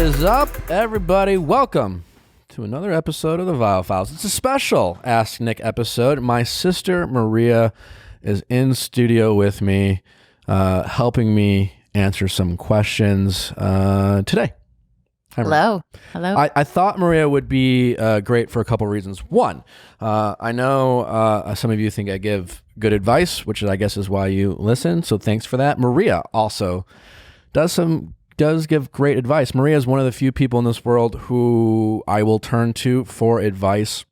is up, everybody? Welcome to another episode of the Viall Files. It's a special Ask Nick episode. My sister Maria is in studio with me, helping me answer some questions today. Hi, Hello. Hello. I thought Maria would be great for a couple reasons. One, I know some of you think I give good advice, which I guess is why you listen. So thanks for that. Maria also does give great advice. Maria is one of the few people in this world who I will turn to for advice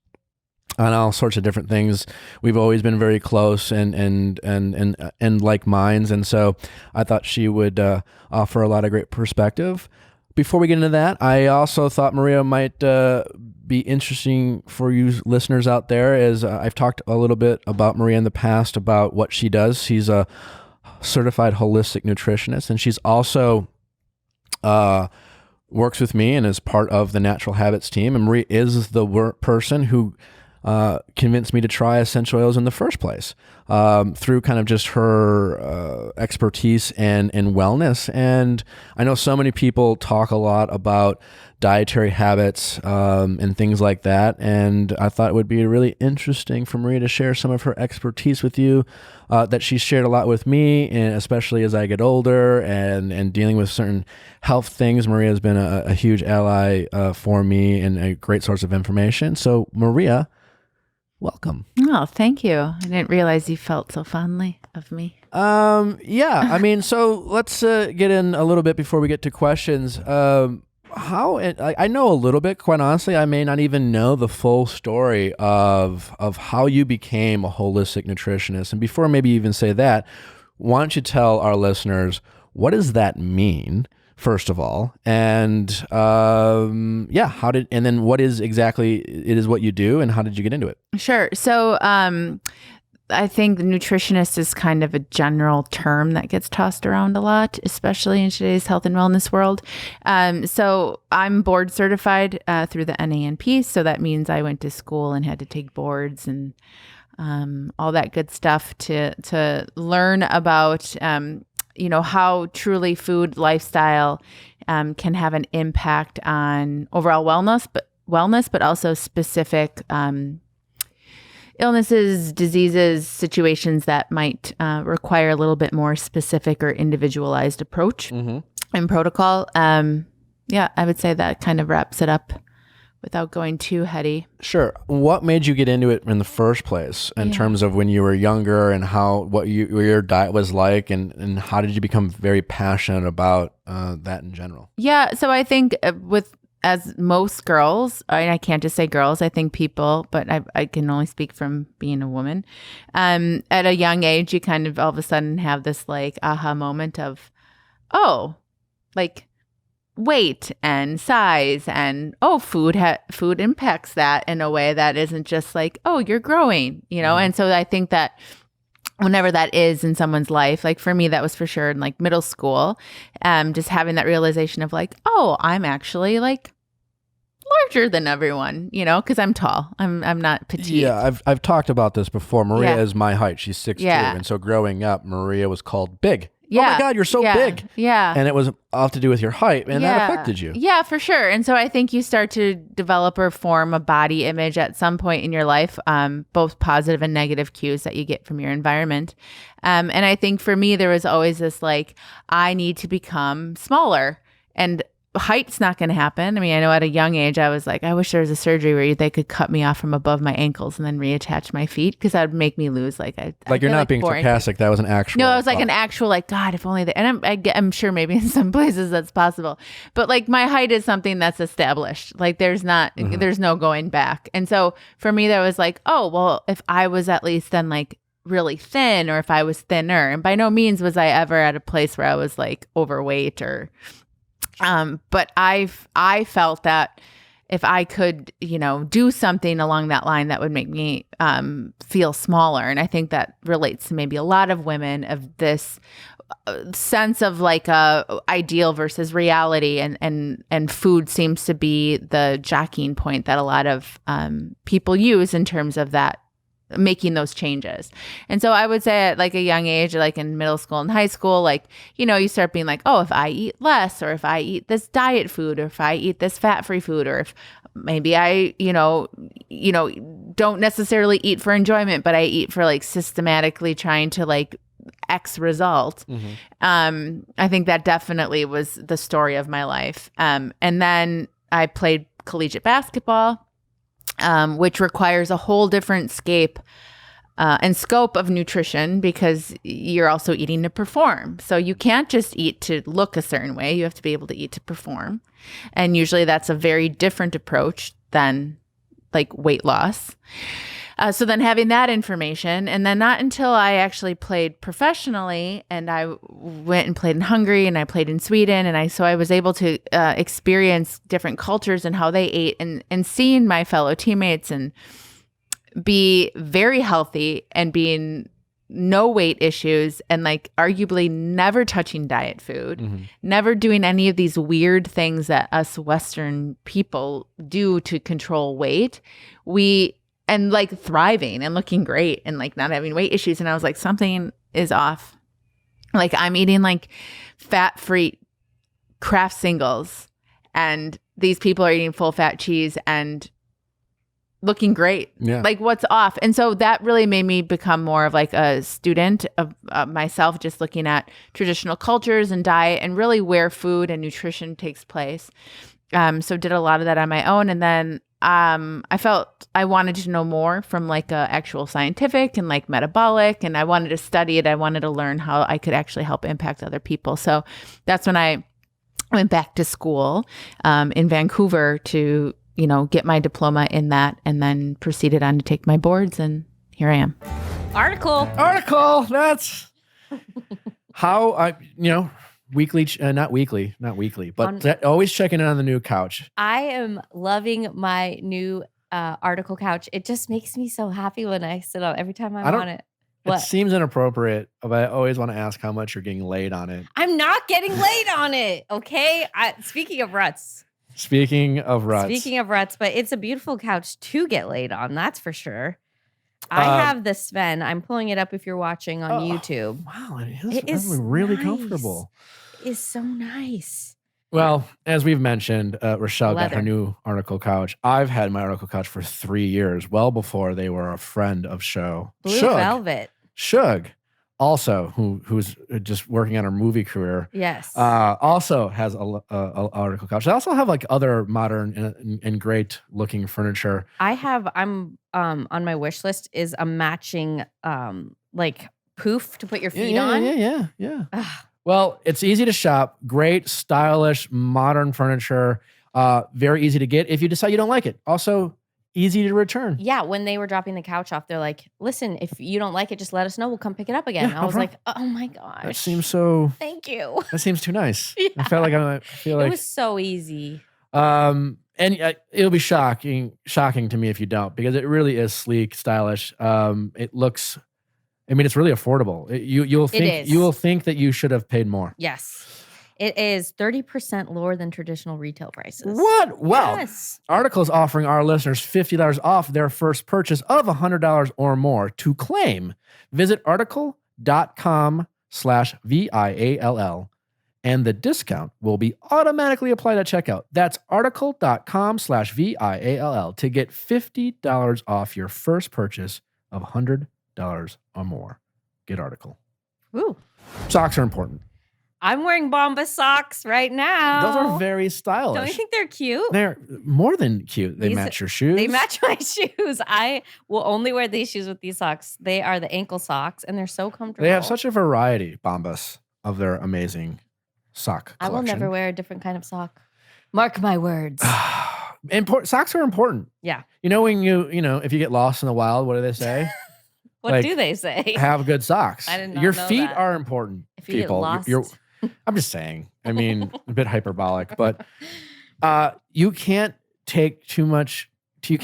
on all sorts of different things. We've always been very close and like minds, and so I thought she would offer a lot of great perspective. Before we get into that, I also thought Maria might be interesting for you listeners out there, as I've talked a little bit about Maria in the past about what she does. She's a certified holistic nutritionist, and she's also works with me and is part of the Natural Habits team. And Maria is the person who convinced me to try essential oils in the first place, through kind of just her expertise and wellness. And I know so many people talk a lot about dietary habits and things like that. And I thought it would be really interesting for Maria to share some of her expertise with you that she's shared a lot with me, and especially as I get older and dealing with certain health things. Maria has been a huge ally for me and a great source of information. So Maria, welcome. Oh, thank you. I didn't realize you felt so fondly of me. Yeah. I mean, so let's get in a little bit before we get to questions. I know a little bit, quite honestly. I may not even know the full story of how you became a holistic nutritionist. And before maybe even say that, why don't you tell our listeners, what does that mean, first of all? And and then what is exactly it is what you do, and how did you get into it? Sure. So I think nutritionist is kind of a general term that gets tossed around a lot, especially in today's health and wellness world. So I'm board certified through the NANP. So that means I went to school and had to take boards and all that good stuff to learn about how truly food lifestyle can have an impact on overall wellness, but also specific illnesses, diseases, situations that might require a little bit more specific or individualized approach and protocol. I would say that kind of wraps it up without going too heady. Sure. What made you get into it in the first place in terms of when you were younger, and what your diet was like, and how did you become very passionate about that in general? Yeah. So I think as most girls, I can't just say girls, I think people, but I can only speak from being a woman. At a young age, you kind of all of a sudden have this like aha moment of, weight and size, and food impacts that in a way that isn't just like, you're growing, And so I think that whenever that is in someone's life, like for me, that was for sure in like middle school, just having that realization of like, I'm actually like larger than everyone, because I'm tall. I'm not petite. Yeah, I've talked about this before. Maria is my height. She's 6'2", and so growing up, Maria was called big. Yeah. Oh my God, you're so big. Yeah. And it was all to do with your height, and that affected you. Yeah, for sure. And so I think you start to develop or form a body image at some point in your life, both positive and negative cues that you get from your environment. And I think for me, there was always this like, I need to become smaller. And height's not going to happen. I mean, I know at a young age, I was like, I wish there was a surgery where they could cut me off from above my ankles and then reattach my feet, because that would make me lose like you're not being sarcastic. That was an actual. No, it was like an actual like, God, if only and I'm sure maybe in some places that's possible, but like my height is something that's established. Like there's no going back. And so for me, that was like, well, if I was at least then like really thin, or if I was thinner, and by no means was I ever at a place where I was like overweight or. But I felt that if I could, do something along that line that would make me feel smaller. And I think that relates to maybe a lot of women, of this sense of like a ideal versus reality, and food seems to be the jockeying point that a lot of people use in terms of that making those changes. And so I would say at like a young age, like in middle school and high school, like, you start being like, oh, if I eat less, or if I eat this diet food, or if I eat this fat-free food, or if maybe I, don't necessarily eat for enjoyment, but I eat for like systematically trying to like X result. I think that definitely was the story of my life. And then I played collegiate basketball, which requires a whole different and scope of nutrition, because you're also eating to perform. So you can't just eat to look a certain way. You have to be able to eat to perform. And usually that's a very different approach than like weight loss. So then having that information, and then not until I actually played professionally, and I went and played in Hungary, and I played in Sweden, and I was able to experience different cultures and how they ate, and seeing my fellow teammates and be very healthy and being no weight issues, and like arguably never touching diet food, never doing any of these weird things that us Western people do to control weight. And like thriving and looking great and like not having weight issues. And I was like, something is off. Like I'm eating like fat-free Kraft singles, and these people are eating full fat cheese and looking great. Yeah. Like what's off? And so that really made me become more of like a student of myself, just looking at traditional cultures and diet and really where food and nutrition takes place. So did a lot of that on my own. And then I felt I wanted to know more from like a actual scientific and like metabolic, and I wanted to study it. I wanted to learn how I could actually help impact other people. So that's when I went back to school in Vancouver to, get my diploma in that, and then proceeded on to take my boards, and here I am. Article. That's how weekly, not weekly, but always checking in on the new couch. I am loving my new article couch. It just makes me so happy when I sit on every time I'm on it. What? It seems inappropriate, but I always want to ask how much you're getting laid on it. I'm not getting laid on it, okay? Speaking of ruts, but it's a beautiful couch to get laid on, that's for sure. I have the Sven. I'm pulling it up if you're watching on YouTube. Wow, it is really comfortable. It is so nice. Well, as we've mentioned, Rochelle got her new article couch. I've had my article couch for 3 years, well before they were a friend of show. Blue Velvet. Shug, also, who's just working on her movie career. Yes. Also has a article couch. They also have like other modern and great looking furniture. I'm on my wish list is a matching like poof to put your feet on. Yeah. Well, it's easy to shop. Great, stylish, modern furniture. Very easy to get if you decide you don't like it. Also, easy to return. Yeah, when they were dropping the couch off, they're like, listen, if you don't like it, just let us know. We'll come pick it up again. I was like, oh my gosh. That seems so... Thank you. That seems too nice. Yeah. I feel like... It was so easy. And it'll be shocking to me if you don't, because it really is sleek, stylish. It looks... it's really affordable. You will think that you should have paid more. Yes. It is 30% lower than traditional retail prices. What? Well, yes. Article is offering our listeners $50 off their first purchase of $100 or more. To claim, visit article.com/VIALL, and the discount will be automatically applied at checkout. That's article.com/VIALL to get $50 off your first purchase of $100 or more. Get Article. Ooh. Socks are important. I'm wearing Bombas socks right now. Those are very stylish. Don't you think they're cute? They're more than cute. They match your shoes. They match my shoes. I will only wear these shoes with these socks. They are the ankle socks, and they're so comfortable. They have such a variety, Bombas, of their amazing sock collection. I will never wear a different kind of sock. Mark my words. Socks are important. Yeah. When if you get lost in the wild, what do they say? What do they say? Have good socks. I didn't know Your that. feet are important. If you people. get lost. I'm just saying. A bit hyperbolic, but you can't take too much. Your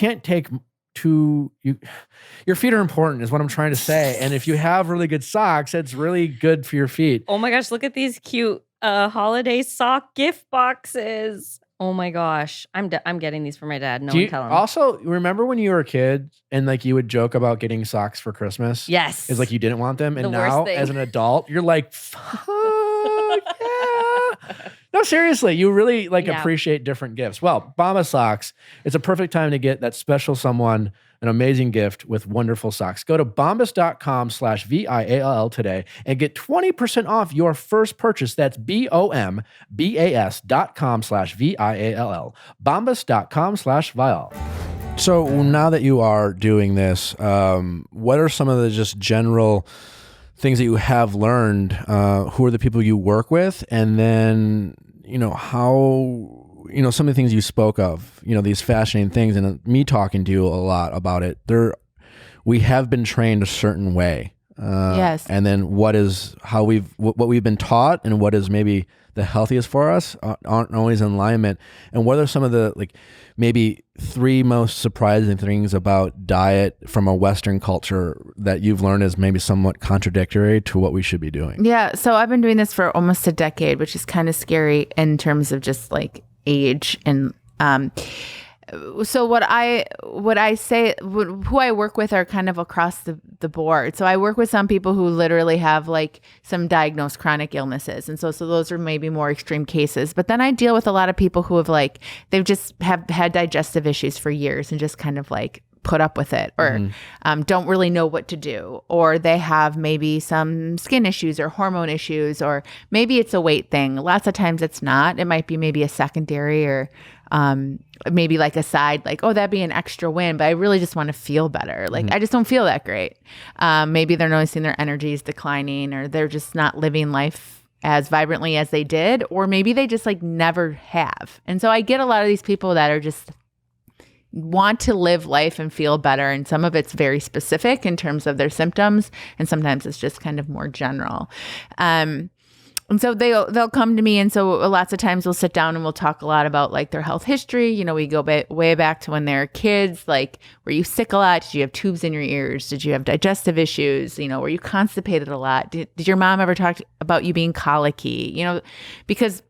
feet are important, is what I'm trying to say. And if you have really good socks, it's really good for your feet. Oh my gosh! Look at these cute holiday sock gift boxes. Oh my gosh. I'm getting these for my dad. No Do one you tell him. also remember when you were a kid and like you would joke about getting socks for Christmas? Yes. It's like you didn't want them. And The worst now thing. as an adult, you're like, fuck yeah. No, seriously, you really like Yeah. appreciate different gifts. Well, Bombas socks, it's a perfect time to get that special someone an amazing gift with wonderful socks. Go to bombas.com/VIALL today and get 20% off your first purchase. That's BOMBAS.com/VIALL. Bombas.com/Viall. So now that you are doing this, what are some of the just general things that you have learned? Who are the people you work with? And then, how, some of the things you spoke of, these fascinating things, and me talking to you a lot about it, we have been trained a certain way. Yes. And then what we've been taught and what is maybe the healthiest for us aren't always in alignment. And what are some of the maybe 3 most surprising things about diet from a Western culture that you've learned is maybe somewhat contradictory to what we should be doing? Yeah. So I've been doing this for almost a decade, which is kind of scary in terms of just like age. And so what I say, who I work with are kind of across the board. So I work with some people who literally have like some diagnosed chronic illnesses. And so those are maybe more extreme cases. But then I deal with a lot of people who have they've just have had digestive issues for years and just kind of like put up with it, or don't really know what to do, or they have maybe some skin issues or hormone issues, or maybe it's a weight thing. Lots of times it's not. It might be maybe a secondary or maybe like a side, like, oh, that'd be an extra win, but I really just want to feel better. Like, I just don't feel that great. Maybe they're noticing their energy is declining, or they're just not living life as vibrantly as they did, or maybe they just like never have. And so I get a lot of these people that are just want to live life and feel better. And some of it's very specific in terms of their symptoms. And sometimes it's just kind of more general. And so they'll come to me. And so lots of times we'll sit down and we'll talk a lot about like their health history. We go way back to when they were kids. Like, were you sick a lot? Did you have tubes in your ears? Did you have digestive issues? Were you constipated a lot? Did your mom ever talk about you being colicky? Because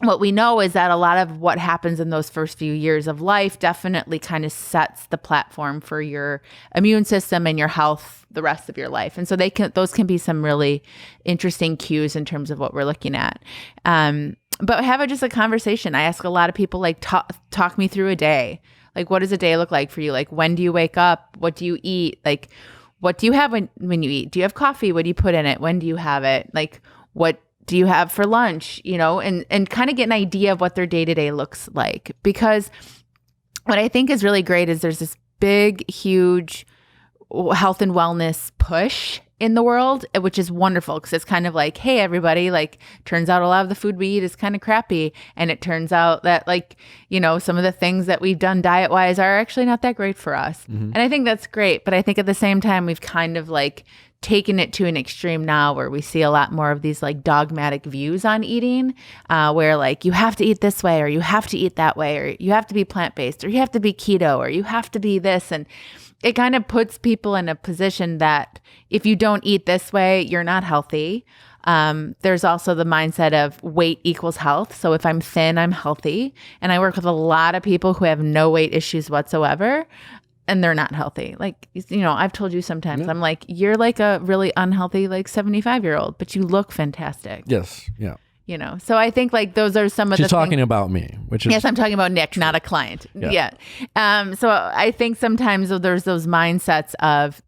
what we know is that a lot of what happens in those first few years of life definitely kind of sets the platform for your immune system and your health the rest of your life. And so those can be some really interesting cues in terms of what we're looking at. But have just a conversation. I ask a lot of people, like, talk me through a day. Like, what does a day look like for you? Like, when do you wake up? What do you eat? Like, what do you have when you eat? Do you have coffee? What do you put in it? When do you have it? Like, what do you have for lunch, and kind of get an idea of what their day-to-day looks like. Because what I think is really great is there's this big, huge health and wellness push in the world, which is wonderful because it's kind of like, hey, everybody, like, turns out a lot of the food we eat is kind of crappy. And it turns out that, some of the things that we've done diet-wise are actually not that great for us. Mm-hmm. And I think that's great. But I think at the same time, we've kind of taken it to an extreme now where we see a lot more of these dogmatic views on eating, where you have to eat this way, or you have to eat that way, or you have to be plant-based, or you have to be keto, or you have to be this. And it kind of puts people in a position that if you don't eat this way, you're not healthy. There's also the mindset of weight equals health. So if I'm thin, I'm healthy. And I work with a lot of people who have no weight issues whatsoever, and they're not healthy. I've told you sometimes, yeah. I'm like, you're like a really unhealthy, 75-year-old, but you look fantastic. Yes. Yeah. So I think those are some of She's talking about me, which is. Yes, I'm talking about Nick, not a client. Yeah. So I think sometimes there's those mindsets of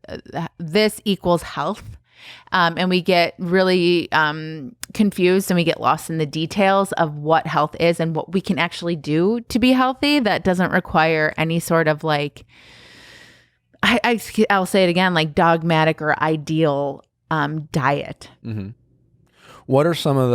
this equals health. And we get really confused, and we get lost in the details of what health is and what we can actually do to be healthy that doesn't require any sort of I'll say it again, dogmatic or ideal diet. Mm-hmm. What are some of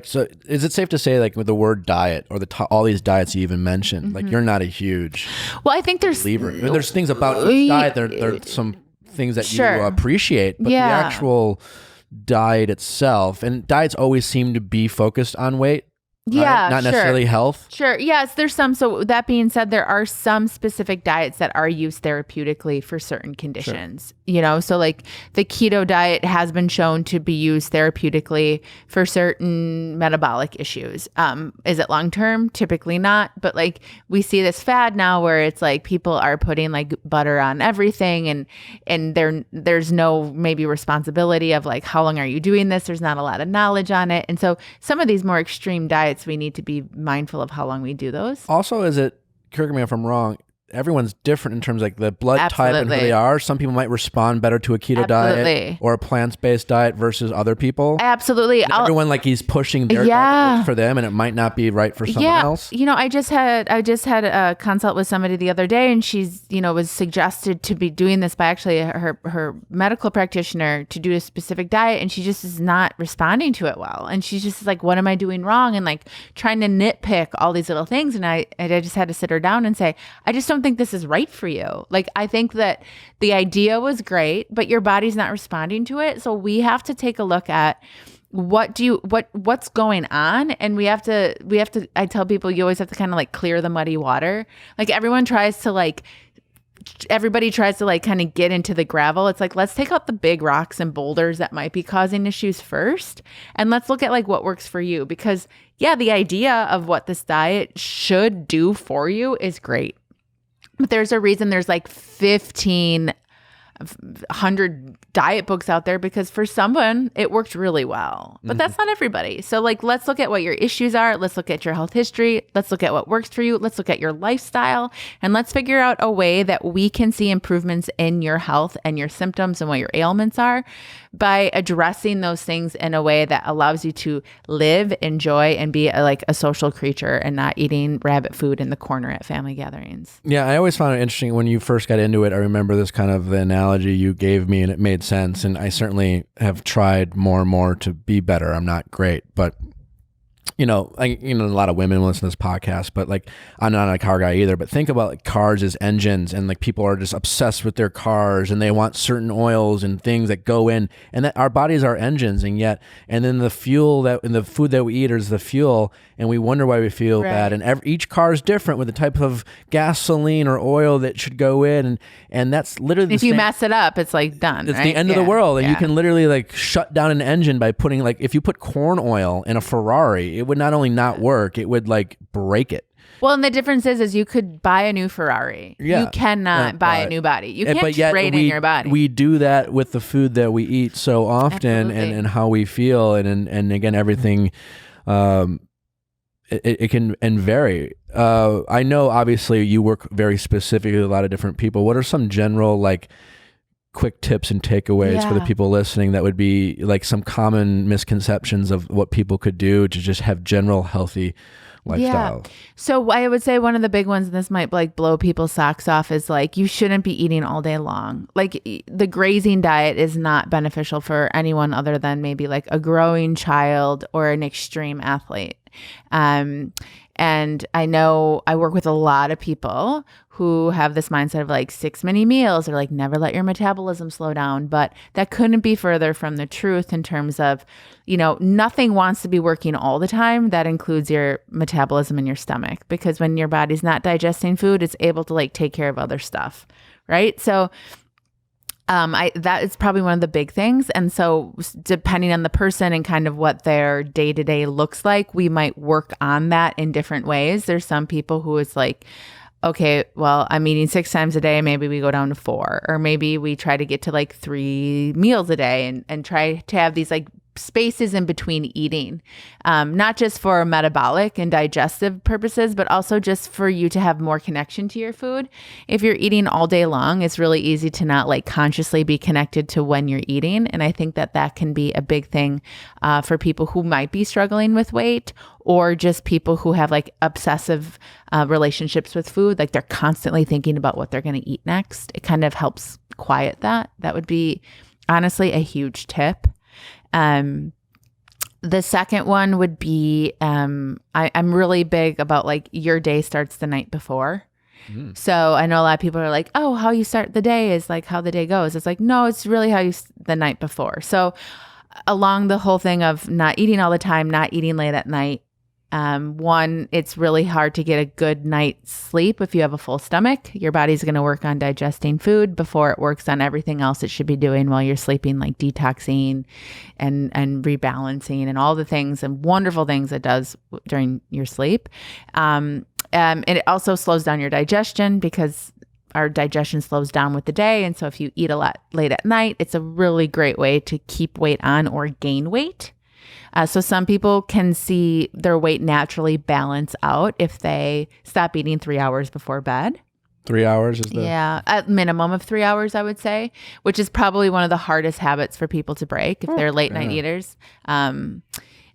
so is it safe to say with the word diet or all these diets you even mentioned, mm-hmm. You're not a huge I think believer. There's things about each diet. There are some things that you appreciate, but the actual diet itself, and diets always seem to be focused on weight. Yeah, Not sure. necessarily health. Sure. Yes, there's some. So that being said, there are some specific diets that are used therapeutically for certain conditions. You know, so like the keto diet has been shown to be used therapeutically for certain metabolic issues. Is it long term? Typically not. But like we see this fad now where it's like people are putting like butter on everything, and there's no maybe responsibility of like how long are you doing this? There's not a lot of knowledge on it, and so some of these more extreme diets, we need to be mindful of how long we do those. Also, correct me if I'm wrong, everyone's different in terms of like the blood type and who they are. Some people might respond better to a keto diet or a plant-based diet versus other people. Absolutely. Everyone like he's pushing their diet for them, and it might not be right for someone else. You know, I just had a consult with somebody the other day, and she's, you know, was suggested to be doing this by actually her medical practitioner to do a specific diet, and she just is not responding to it well. And she's just like, what am I doing wrong? And like trying to nitpick all these little things. And I just had to sit her down and say, I just don't think this is right for you. Like, I think that the idea was great, but your body's not responding to it. So we have to take a look at what's going on. And we have to, I tell people, you always have to kind of like clear the muddy water. Like everybody tries to like kind of get into the gravel. It's like, let's take out the big rocks and boulders that might be causing issues first. And let's look at like what works for you, because the idea of what this diet should do for you is great. But there's a reason there's like 1,500 diet books out there, because for someone it worked really well, but that's not everybody. So like, let's look at what your issues are. Let's look at your health history. Let's look at what works for you. Let's look at your lifestyle, and let's figure out a way that we can see improvements in your health and your symptoms and what your ailments are by addressing those things in a way that allows you to live, enjoy, and be like a social creature, and not eating rabbit food in the corner at family gatherings. Yeah, I always found it interesting when you first got into it. I remember this kind of the analogy you gave me, and it made sense. And I certainly have tried more and more to be better. I'm not great, but a lot of women listen to this podcast, but like, I'm not a car guy either, but think about like cars as engines, and like people are just obsessed with their cars, and they want certain oils and things that go in, and that our bodies are engines. And then the fuel and the food that we eat is the fuel, and we wonder why we feel bad. And each car is different with the type of gasoline or oil that should go in. And that's literally if you mess it up, it's like done. It's the end of the world. And you can literally like shut down an engine by putting, like, if you put corn oil in a Ferrari, it would not only not work, it would like break it. Well, and the difference is you could buy a new Ferrari. Yeah. You cannot buy a new body. You can't trade in your body. We do that with the food that we eat so often, and how we feel. And again, everything, it can vary. I know obviously you work very specifically with a lot of different people. What are some general like quick tips and takeaways for the people listening that would be like some common misconceptions of what people could do to just have general healthy lifestyle? So I would say one of the big ones, and this might like blow people's socks off, is like you shouldn't be eating all day long. Like the grazing diet is not beneficial for anyone other than maybe like a growing child or an extreme athlete. And I know I work with a lot of people who have this mindset of like 6 mini meals, or like never let your metabolism slow down. But that couldn't be further from the truth in terms of, nothing wants to be working all the time. That includes your metabolism in your stomach, because when your body's not digesting food, it's able to like take care of other stuff. Right. So that is probably one of the big things. And so depending on the person and kind of what their day-to-day looks like, we might work on that in different ways. There's some people who it's like, okay, well, I'm eating 6 times a day. Maybe we go down to 4, or maybe we try to get to like 3 meals a day and try to have these like spaces in between eating, not just for metabolic and digestive purposes, but also just for you to have more connection to your food. If you're eating all day long, it's really easy to not like consciously be connected to when you're eating. And I think that can be a big thing for people who might be struggling with weight, or just people who have like obsessive relationships with food. Like they're constantly thinking about what they're going to eat next. It kind of helps quiet that. That would be honestly a huge tip. The second one would be, I'm really big about like your day starts the night before. So I know a lot of people are like, oh, how you start the day is like how the day goes. It's like, no, it's really how the night before. So along the whole thing of not eating all the time, not eating late at night, One, it's really hard to get a good night's sleep if you have a full stomach. Your body's going to work on digesting food before it works on everything else it should be doing while you're sleeping, like detoxing and rebalancing and all the things and wonderful things it does during your sleep. And it also slows down your digestion because our digestion slows down with the day. And so if you eat a lot late at night, it's a really great way to keep weight on or gain weight. So some people can see their weight naturally balance out if they stop eating 3 hours before bed. 3 hours is the... Yeah, at minimum of 3 hours, I would say, which is probably one of the hardest habits for people to break if they're late night eaters.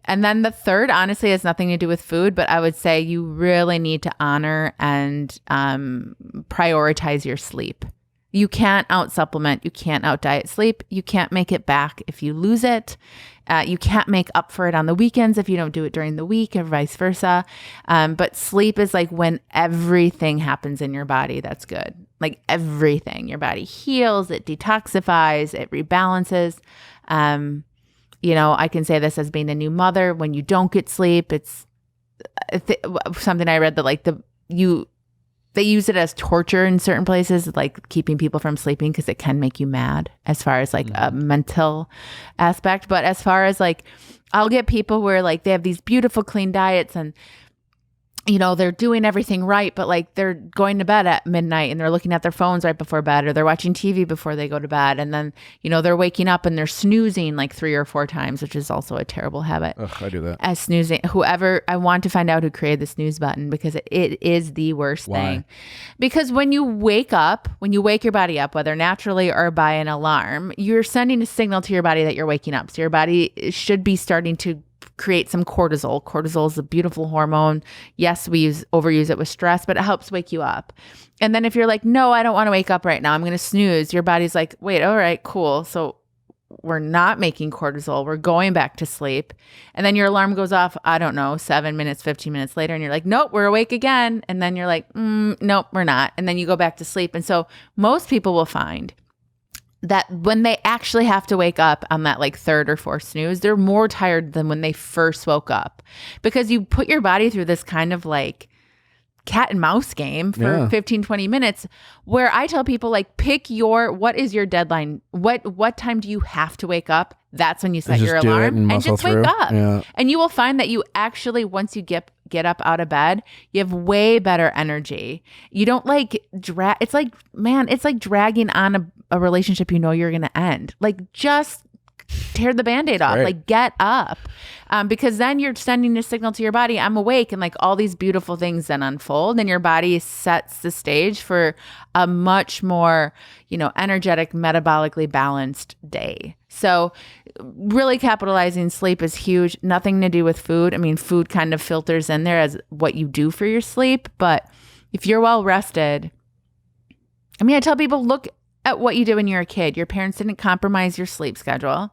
And then the third, honestly, has nothing to do with food, but I would say you really need to honor and prioritize your sleep. You can't out supplement. You can't out diet sleep. You can't make it back if you lose it. You can't make up for it on the weekends if you don't do it during the week, or vice versa. But sleep is like when everything happens in your body that's good. Like everything. Your body heals, it detoxifies, it rebalances. I can say this as being a new mother. When you don't get sleep, it's something I read that they use it as torture in certain places, like keeping people from sleeping because it can make you mad as far as like a mental aspect. But as far as like, I'll get people where like they have these beautiful clean diets and they're doing everything right, but like they're going to bed at midnight and they're looking at their phones right before bed, or they're watching TV before they go to bed. And then, they're waking up and they're snoozing like 3 or 4 times, which is also a terrible habit. Ugh, I do that. As snoozing, I want to find out who created the snooze button because it is the worst thing. Because when you wake your body up, whether naturally or by an alarm, you're sending a signal to your body that you're waking up. So your body should be starting to create some cortisol. Cortisol is a beautiful hormone. Yes, we overuse it with stress, but it helps wake you up. And then if you're like, no, I don't want to wake up right now, I'm going to snooze, your body's like, wait, all right, cool. So we're not making cortisol. We're going back to sleep. And then your alarm goes off, I don't know, 7 minutes, 15 minutes later. And you're like, nope, we're awake again. And then you're like, nope, we're not. And then you go back to sleep. And so most people will find that when they actually have to wake up on that like third or fourth snooze, they're more tired than when they first woke up, because you put your body through this kind of like cat and mouse game for 15, 20 minutes, where I tell people like, what is your deadline? What time do you have to wake up? That's when you set your alarm and just wake up. Yeah. And you will find that you actually, once you get up out of bed, you have way better energy. You don't like it's like dragging on a relationship you're going to end. Like, just tear the Band-Aid off. Like, get up. Because then you're sending a signal to your body, I'm awake, and like all these beautiful things then unfold, and your body sets the stage for a much more, energetic, metabolically balanced day. So really capitalizing sleep is huge. Nothing to do with food. I mean, food kind of filters in there as what you do for your sleep. But if you're well rested, I tell people, look at what you did when you were a kid. Your parents didn't compromise your sleep schedule.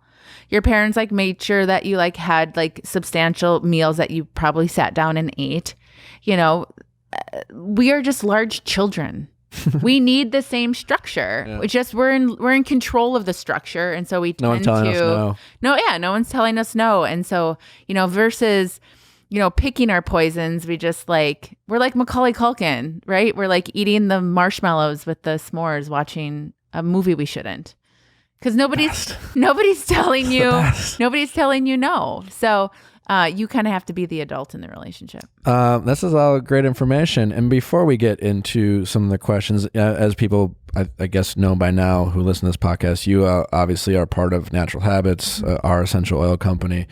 Your parents like made sure that you like had like substantial meals that you probably sat down and ate. We are just large children. We need the same structure. Yeah. It's just we're in control of the structure, and so we no tend one's telling to. Us no. No one's telling us no, and so versus picking our poisons, we're like Macaulay Culkin, right? We're like eating the marshmallows with the s'mores, watching a movie we shouldn't, because nobody's telling you no. So you kind of have to be the adult in the relationship. This is all great information. And before we get into some of the questions, as people I guess know by now who listen to this podcast, you obviously are part of Natural Habits, our essential oil company.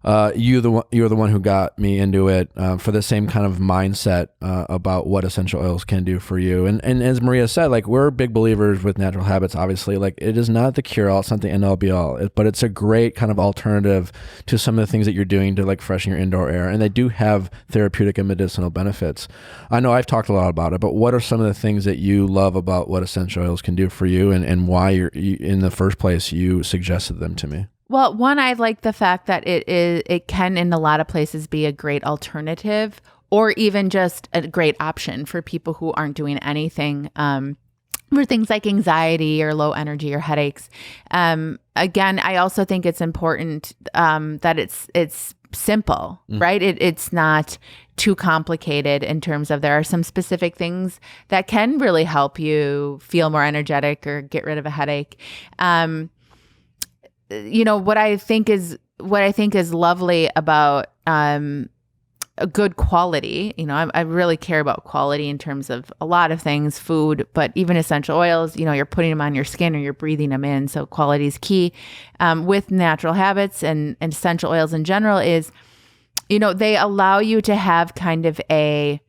You're the one who got me into it for the same kind of mindset about what essential oils can do for you. And as Maria said, like, we're big believers with Natural Habits. Obviously, like, it is not the cure all, it's not the end all be all, but it's a great kind of alternative to some of the things that you're doing to like freshen your indoor air. And they do have therapeutic and medicinal benefits. I know I've talked a lot about it, but what are some of the things that you love about what essential oils can do for you, and why you in the first place you suggested them to me? Well, one, I like the fact that it can in a lot of places be a great alternative, or even just a great option for people who aren't doing anything for things like anxiety or low energy or headaches. Again, I also think it's important that it's simple, right? It's not too complicated in terms of there are some specific things that can really help you feel more energetic or get rid of a headache. What I think is lovely about a good quality. I really care about quality in terms of a lot of things, food, but even essential oils, you're putting them on your skin or you're breathing them in. So quality is key. With natural habits and essential oils in general is, they allow you to have kind of a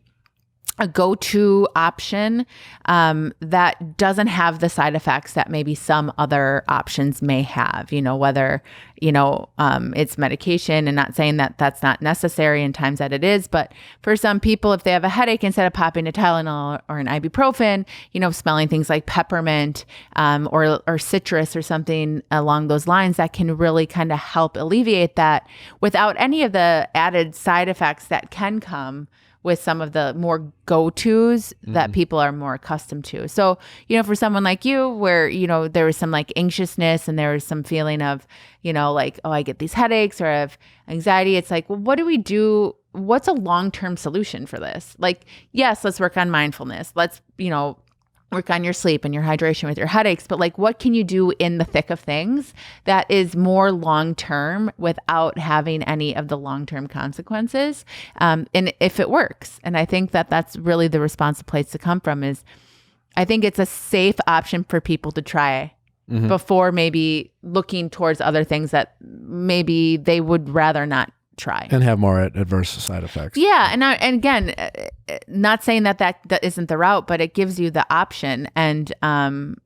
go-to option that doesn't have the side effects that maybe some other options may have, whether, it's medication, and not saying that that's not necessary in times that it is. But for some people, if they have a headache, instead of popping a Tylenol or an ibuprofen, smelling things like peppermint or citrus or something along those lines, that can really kind of help alleviate that without any of the added side effects that can come with some of the more go-tos that people are more accustomed to. So, for someone like you where, there was some like anxiousness and there was some feeling of, like, oh, I get these headaches or I have anxiety. It's like, well, what do we do? What's a long-term solution for this? Like, yes, let's work on mindfulness. Let's, work on your sleep and your hydration with your headaches, but like, what can you do in the thick of things that is more long-term without having any of the long-term consequences? And if it works, and I think that that's really the responsible place to come from is, I think it's a safe option for people to try before maybe looking towards other things that maybe they would rather not try and have more adverse side effects. Yeah. And again, not saying that isn't the route, but it gives you the option, and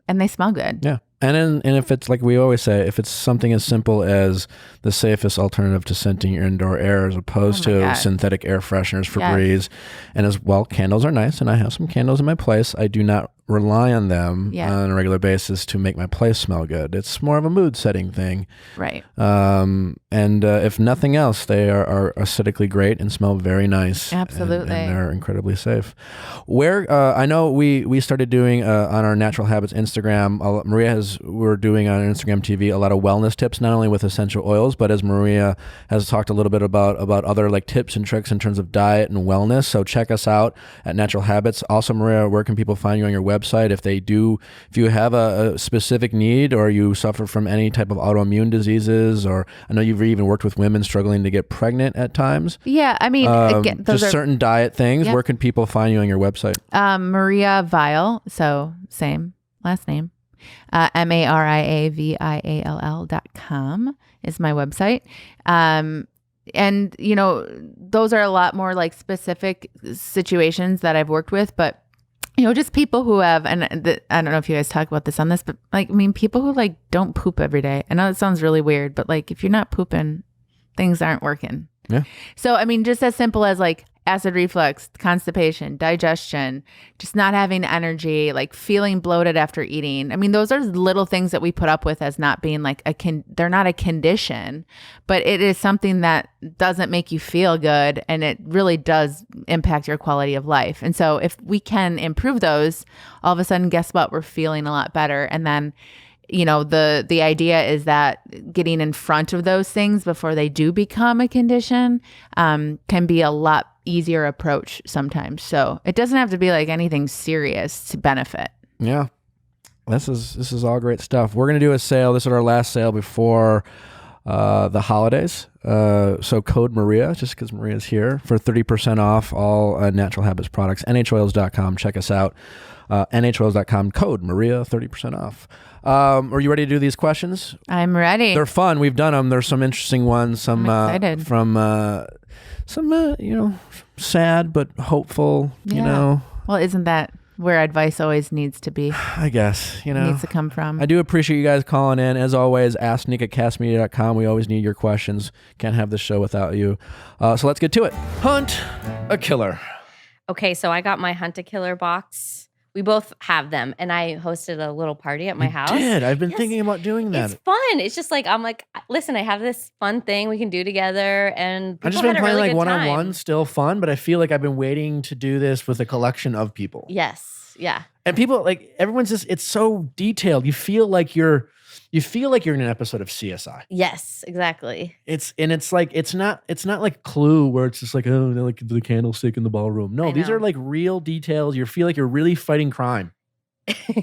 they smell good. Yeah. And if it's like we always say, if it's something as simple as the safest alternative to scenting your indoor air as opposed to synthetic air fresheners for breeze, and as well, candles are nice, and I have some candles in my place. I do not rely on them on a regular basis to make my place smell good. It's more of a mood setting thing. Right. And if nothing else, they are aesthetically great and smell very nice. Absolutely. And they're incredibly safe. Where I know we started doing on our Natural Habits Instagram, we're doing on Instagram TV a lot of wellness tips, not only with essential oils, but as Maria has talked a little bit about other like tips and tricks in terms of diet and wellness. So check us out at Natural Habits. Also, Maria, where can people find you on your website if you have a specific need or you suffer from any type of autoimmune diseases, or I know you've even worked with women struggling to get pregnant at times. Yeah, I mean, again, those just certain diet things. Yep. Where can people find you on your website? Maria Viall, so same last name. MariaViall.com is my website. And, those are a lot more like specific situations that I've worked with, but just people who have, and I don't know if you guys talk about this on this, but like, I mean, people who like don't poop every day. I know it sounds really weird, but like, if you're not pooping, things aren't working. Yeah. So, I mean, just as simple as like acid reflux, constipation, digestion, just not having energy, like feeling bloated after eating. I mean, those are little things that we put up with as not being like they're not a condition, but it is something that doesn't make you feel good, and it really does impact your quality of life. And so if we can improve those, all of a sudden, guess what? We're feeling a lot better. And then the idea is that getting in front of those things before they do become a condition can be a lot easier approach sometimes. So it doesn't have to be like anything serious to benefit. Yeah. This is all great stuff. We're going to do a sale. This is our last sale before the holidays. So code Maria, just because Maria's here, for 30% off all Natural Habits products. NHOils.com. Check us out. NHOils.com, code Maria, 30% off. Are you ready to do these questions? I'm ready. They're fun. We've done them. There's some interesting ones. Some from sad but hopeful. Well, isn't that where advice always needs to be? I guess needs to come from. I do appreciate you guys calling in. As always, asknick@castmedia.com. We always need your questions. Can't have this show without you. So let's get to it. Hunt a killer. Okay, so I got my Hunt a Killer box. We both have them, and I hosted a little party at my house. I've been thinking about doing that. It's fun. It's just like, I'm like, listen, I have this fun thing we can do together, and I've just been playing like one-on-one, still fun, but I feel like I've been waiting to do this with a collection of people. Yes, yeah. And people, like, everyone's just, it's so detailed. You feel like you're You feel like you're in an episode of CSI. Yes, exactly. It's like it's not like Clue where it's just like, oh, like the candlestick in the ballroom. No, these are like real details. You feel like you're really fighting crime.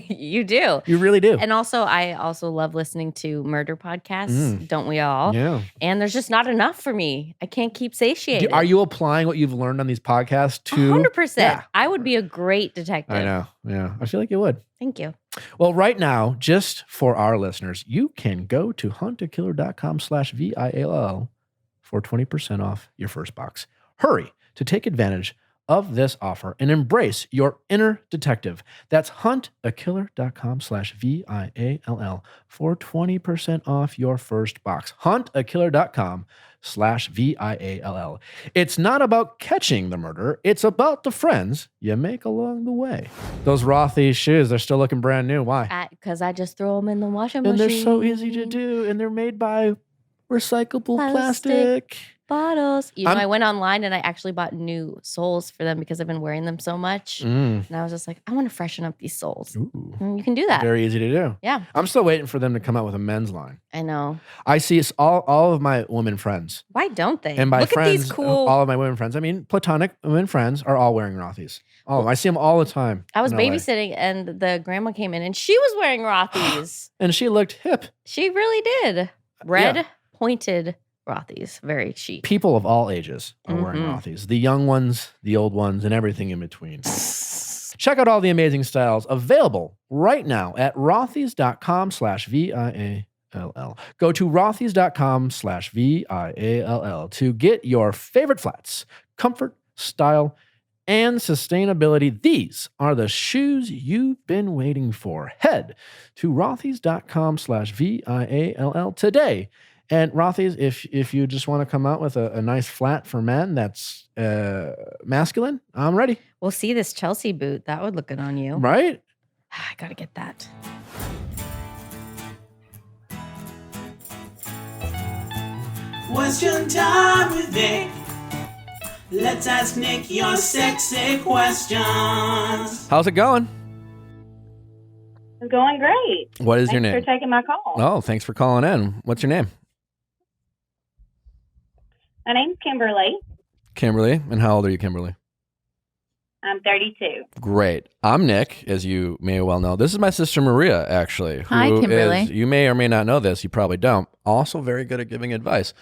You do. You really do. And also, I also love listening to murder podcasts. Don't we all? Yeah. And there's just not enough for me. I can't keep satiated. Are you applying what you've learned on these podcasts to 100%? Yeah. I would be a great detective. I know. Yeah. I feel like you would. Thank you. Well, right now, just for our listeners, you can go to huntakiller.com/VILL for 20% off your first box. Hurry to take advantage of this offer and embrace your inner detective. That's huntakiller.com/VIALL for 20% off your first box. huntakiller.com/VIALL. It's not about catching the murderer. It's about the friends you make along the way. Those Rothy shoes, they're still looking brand new. Why? Because I just throw them in the washing And machine. they're so easy to do. And they're made by recyclable plastic. Bottles. I went online and I actually bought new soles for them because I've been wearing them so much. And I was just like, I want to freshen up these soles. And you can do that. Very easy to do. Yeah. I'm still waiting for them to come out with a men's line. I know. I see all of my women friends. Why don't they? And by Look friends, at these cool. all of my women friends, I mean platonic women friends, are all wearing Rothys. All of them. I see them all the time. I was in LA. babysitting and the grandma came in and she was wearing Rothys. And she looked hip. She really did. Red pointed Rothys. Very chic. People of all ages are wearing Rothys. The young ones, the old ones, and everything in between. Check out all the amazing styles available right now at rothys.com/VIALL. Go to rothys.com/VIALL to get your favorite flats, comfort, style, and sustainability. These are the shoes you've been waiting for. Head to rothys.com/VIALL today. And Rothy's, if you just want to come out with a nice flat for men that's masculine, I'm ready. We'll see this Chelsea boot. That would look good on you. Right? I got to get that. Question time with Nick. Let's ask Nick your sexy questions. How's it going? It's going great. What is your name? Thanks for taking my call. Oh, thanks for calling in. What's your name? My name's Kimberly. Kimberly. And how old are you, Kimberly? I'm 32. Great. I'm Nick, as you may well know. This is my sister Maria, actually. Hi, Kimberly. You may or may not know this. You probably don't. Also very good at giving advice.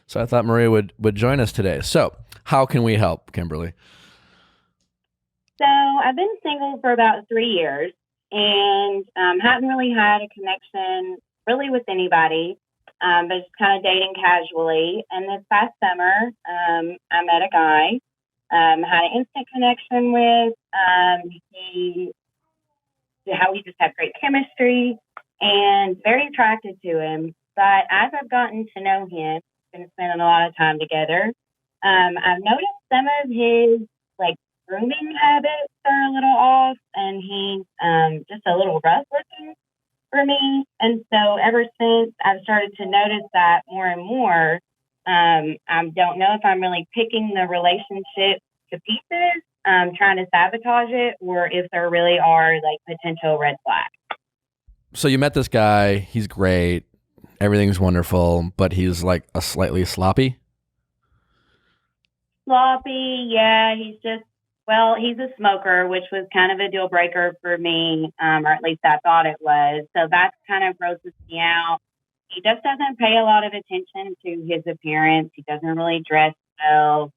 So I thought Maria would join us today. So how can we help, Kimberly? So I've been single for about 3 years and haven't really had a connection really with anybody, but just kind of dating casually. And this past summer, I met a guy, had an instant connection with. We just had great chemistry and very attracted to him. But as I've gotten to know him, been spending a lot of time together, I've noticed some of his grooming habits are a little off, and he's just a little rough looking for me. And so ever since I've started to notice that more and more, I don't know if I'm really picking the relationship to pieces, trying to sabotage it, or if there really are potential red flags. So you met this guy. He's great. Everything's wonderful, but he's like a slightly sloppy. Sloppy, yeah. He's a smoker, which was kind of a deal breaker for me, or at least I thought it was. So that kind of grosses me out. He just doesn't pay a lot of attention to his appearance. He doesn't really dress well.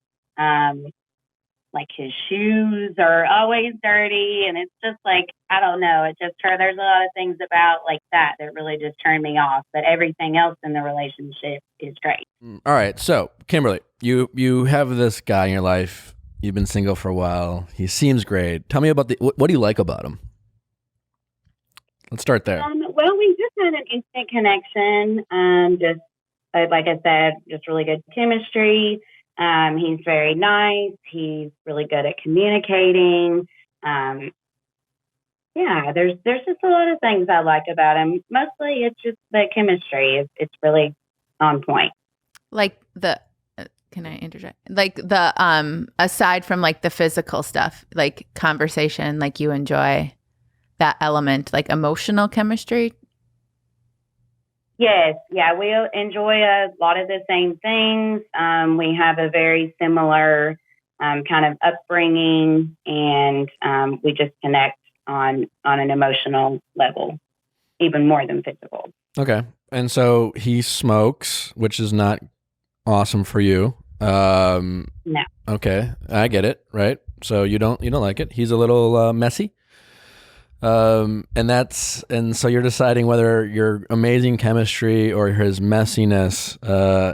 His shoes are always dirty, and it's just I don't know. There's a lot of things about that really just turn me off. But everything else in the relationship is great. All right. So Kimberly, you have this guy in your life. You've been single for a while. He seems great. Tell me about what do you like about him? Let's start there. Well, we just had an instant connection. Just like I said, just really good chemistry. He's very nice. He's really good at communicating. There's just a lot of things I like about him. Mostly it's just the chemistry. It's really on point. Can I interject? Aside from the physical stuff, conversation, you enjoy that element, emotional chemistry. Yes, yeah, we enjoy a lot of the same things. We have a very similar kind of upbringing, and we just connect on an emotional level, even more than physical. Okay. And so he smokes, which is not awesome for you. No. Okay, I get it. Right. So you don't like it. He's a little messy. And so you're deciding whether your amazing chemistry or his messiness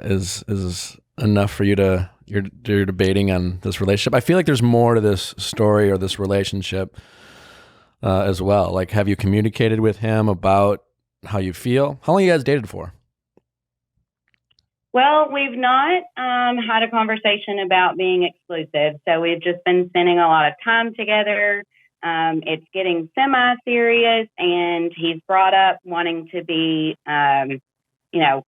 is enough for you're debating on this relationship. I feel like there's more to this story or this relationship as well. Like, have you communicated with him about how you feel? How long you guys dated for? Well, we've not had a conversation about being exclusive, so we've just been spending a lot of time together. It's getting semi-serious, and he's brought up wanting to be,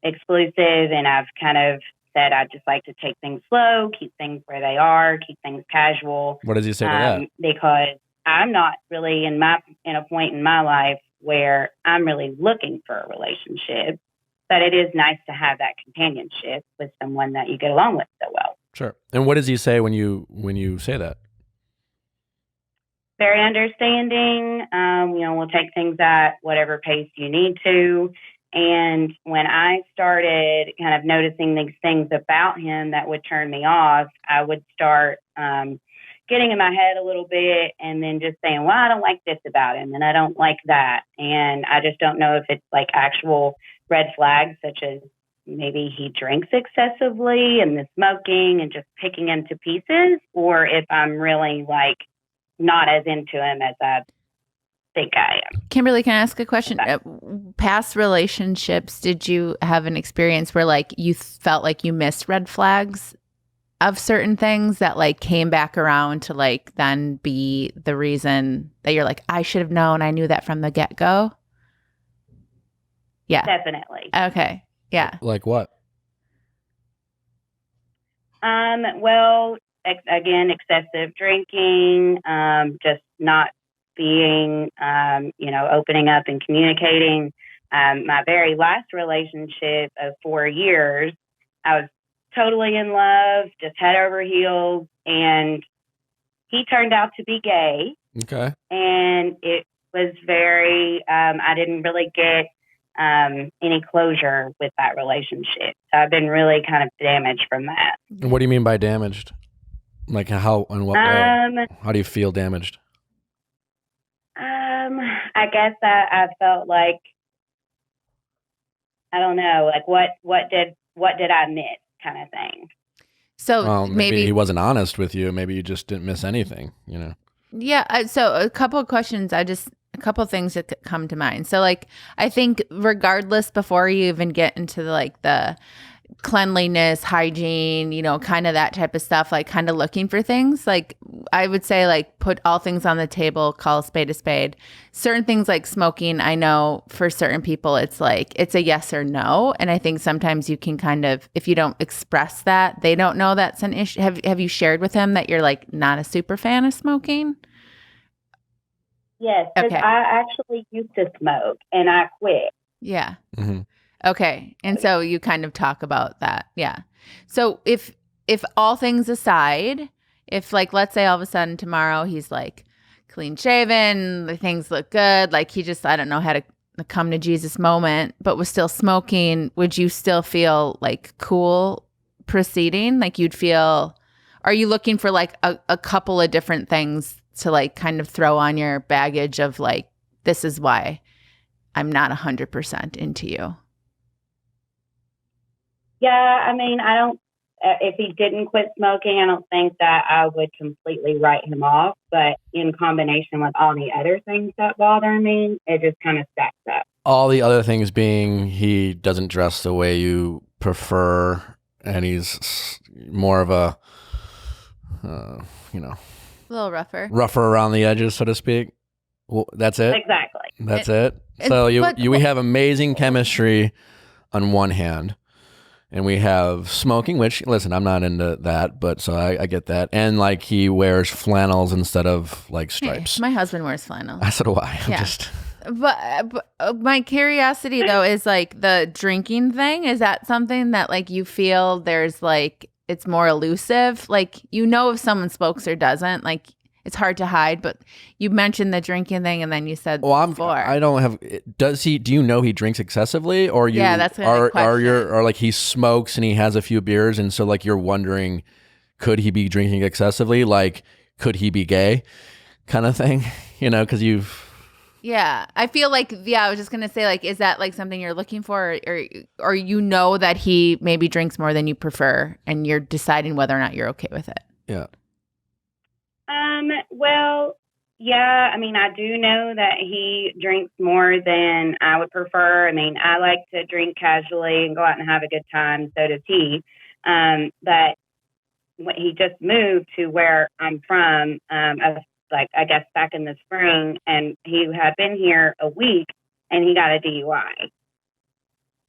exclusive, and I've kind of said I'd just like to take things slow, keep things where they are, keep things casual. What does he say to that? Because I'm not really in a point in my life where I'm really looking for a relationship, but it is nice to have that companionship with someone that you get along with so well. Sure. And what does he say when you say that? Very understanding. We'll take things at whatever pace you need to. And when I started kind of noticing these things about him that would turn me off, I would start getting in my head a little bit and then just saying, well, I don't like this about him and I don't like that. And I just don't know if it's like actual red flags, such as maybe he drinks excessively and the smoking and just picking into pieces, or if I'm really like not as into him as I think I am. Kimberly, can I ask a question? Past relationships, did you have an experience where like you felt like you missed red flags of certain things that like came back around to like then be the reason that you're like, I should have known, I knew that from the get-go? Yeah. Definitely. Okay. Yeah. Like what? Well, again, excessive drinking, just not being, opening up and communicating. My very last relationship of 4 years, I was totally in love, just head over heels, and he turned out to be gay. Okay. And it was very, I didn't really get any closure with that relationship. So I've been really kind of damaged from that. And what do you mean by damaged? Like how and what way? How do you feel damaged? I guess I felt like, I don't know, like what did I miss kind of thing. So maybe he wasn't honest with you. Maybe you just didn't miss anything, Yeah. So a couple of questions. A couple of things that come to mind. So like, I think regardless, before you even get into the cleanliness, hygiene, kind of that type of stuff, like kind of looking for things, like I would say like put all things on the table, call a spade a spade. Certain things like smoking, I know for certain people it's like it's a yes or no, and I think sometimes you can kind of, if you don't express that, they don't know that's an issue. Have you shared with him that you're like not a super fan of smoking? Yes, because okay. I actually used to smoke and I quit. Yeah. Mm-hmm. Okay. And so you kind of talk about that. Yeah. So if all things aside, if like, let's say all of a sudden tomorrow he's like clean shaven, the things look good, like he just, I don't know, had a come to Jesus moment, but was still smoking, would you still feel like cool proceeding? Like you'd feel, are you looking for like a couple of different things to like kind of throw on your baggage of like, this is why I'm not 100% into you? Yeah, I mean, I don't, if he didn't quit smoking, I don't think that I would completely write him off. But in combination with all the other things that bother me, it just kind of stacks up. All the other things being he doesn't dress the way you prefer, and he's more of a, a little rougher around the edges, so to speak. Well, that's it? Exactly. That's it? So we have amazing chemistry on one hand. And we have smoking, which, listen, I'm not into that, but so I get that. And like he wears flannels instead of like stripes. Hey, my husband wears flannels. So do I. But my curiosity though is like the drinking thing. Is that something that like you feel there's like it's more elusive? Like if someone smokes or doesn't. Like it's hard to hide. But you mentioned the drinking thing, and then you said before. I don't have. Does he? Do you know he drinks excessively, or you? Yeah, that's a question. Or like he smokes and he has a few beers, and so like you're wondering, could he be drinking excessively? Like, could he be gay? Kind of thing, because you've. Yeah, I feel like, I was just going to say, like, is that like something you're looking for or that he maybe drinks more than you prefer and you're deciding whether or not you're okay with it? Yeah. Well, yeah, I mean, I do know that he drinks more than I would prefer. I mean, I like to drink casually and go out and have a good time. So does he. But when he just moved to where I'm from, I guess back in the spring, and he had been here a week and he got a DUI.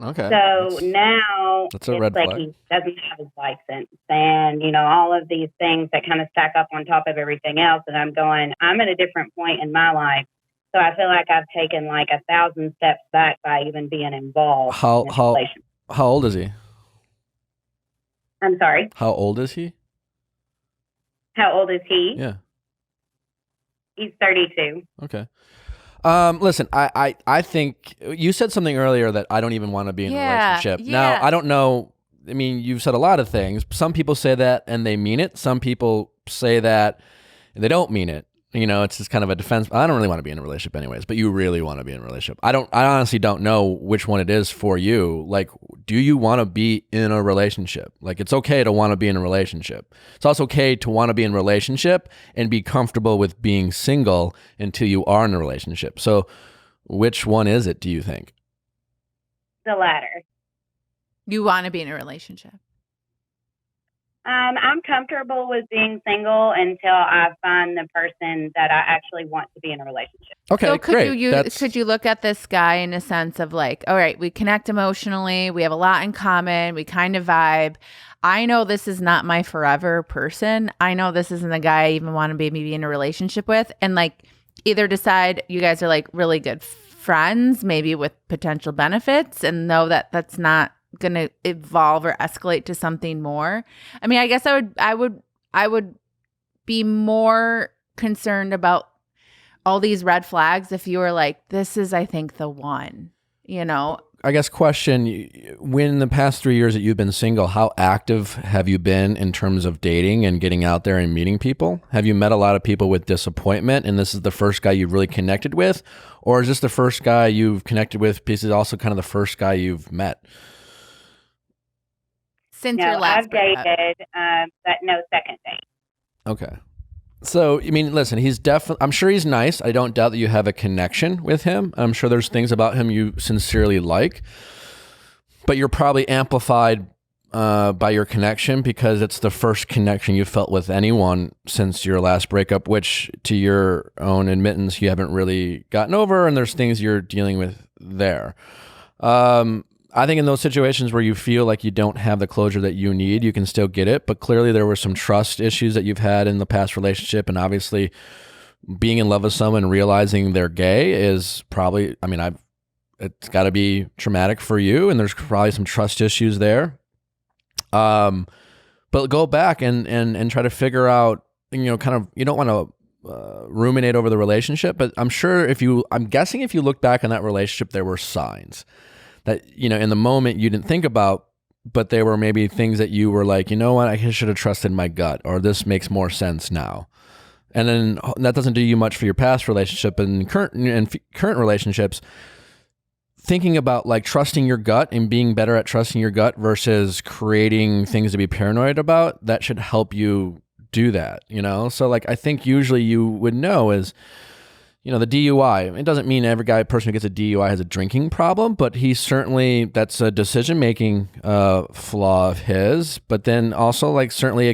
Okay. So now that's a it's red like flag. he doesn't have his license and, all of these things that kind of stack up on top of everything else. And I'm at a different point in my life. So I feel like I've taken like 1,000 steps back by even being involved in this relationship. How old is he? I'm sorry? How old is he? How old is he? Yeah. He's 32. Okay. Listen, I think you said something earlier that I don't even want to be in a relationship. Yeah. Now, I don't know. I mean, you've said a lot of things. Some people say that and they mean it. Some people say that and they don't mean it. It's just kind of a defense. I don't really want to be in a relationship anyways, but you really want to be in a relationship. I honestly don't know which one it is for you. Like, do you want to be in a relationship? Like, it's okay to want to be in a relationship. It's also okay to want to be in a relationship and be comfortable with being single until you are in a relationship. So which one is it, do you think? The latter. You want to be in a relationship? I'm comfortable with being single until I find the person that I actually want to be in a relationship. Okay, so could great. Could you look at this guy in a sense of like, all right, we connect emotionally, we have a lot in common, we kind of vibe. I know this is not my forever person. I know this isn't the guy I even want to be maybe in a relationship with, and like either decide you guys are like really good friends, maybe with potential benefits, and know that that's not going to evolve or escalate to something more. I mean, I guess I would be more concerned about all these red flags if you were like, this is, I think, the one, I guess question, when the past 3 years that you've been single, how active have you been in terms of dating and getting out there and meeting people? Have you met a lot of people with disappointment and this is the first guy you've really connected with? Or is this the first guy you've connected with because it's also kind of the first guy you've met? Since your last I've dated, but no second date. Okay. So, I mean, listen, I'm sure he's nice. I don't doubt that you have a connection with him. I'm sure there's things about him you sincerely like, but you're probably amplified by your connection because it's the first connection you felt with anyone since your last breakup, which to your own admittance, you haven't really gotten over, and there's things you're dealing with there. I think in those situations where you feel like you don't have the closure that you need, you can still get it. But clearly there were some trust issues that you've had in the past relationship. And obviously being in love with someone and realizing they're gay is probably, it's got to be traumatic for you. And there's probably some trust issues there. But go back and try to figure out, you don't want to ruminate over the relationship. But I'm guessing if you look back on that relationship, there were signs that, in the moment you didn't think about, but there were maybe things that you were like, you know what, I should have trusted my gut, or this makes more sense now. And then that doesn't do you much for your past relationship and current relationships. Thinking about like trusting your gut and being better at trusting your gut versus creating things to be paranoid about, that should help you do that, So like, I think usually you would know is, the DUI, it doesn't mean every person who gets a DUI has a drinking problem, but that's a decision-making flaw of his. But then also, like, certainly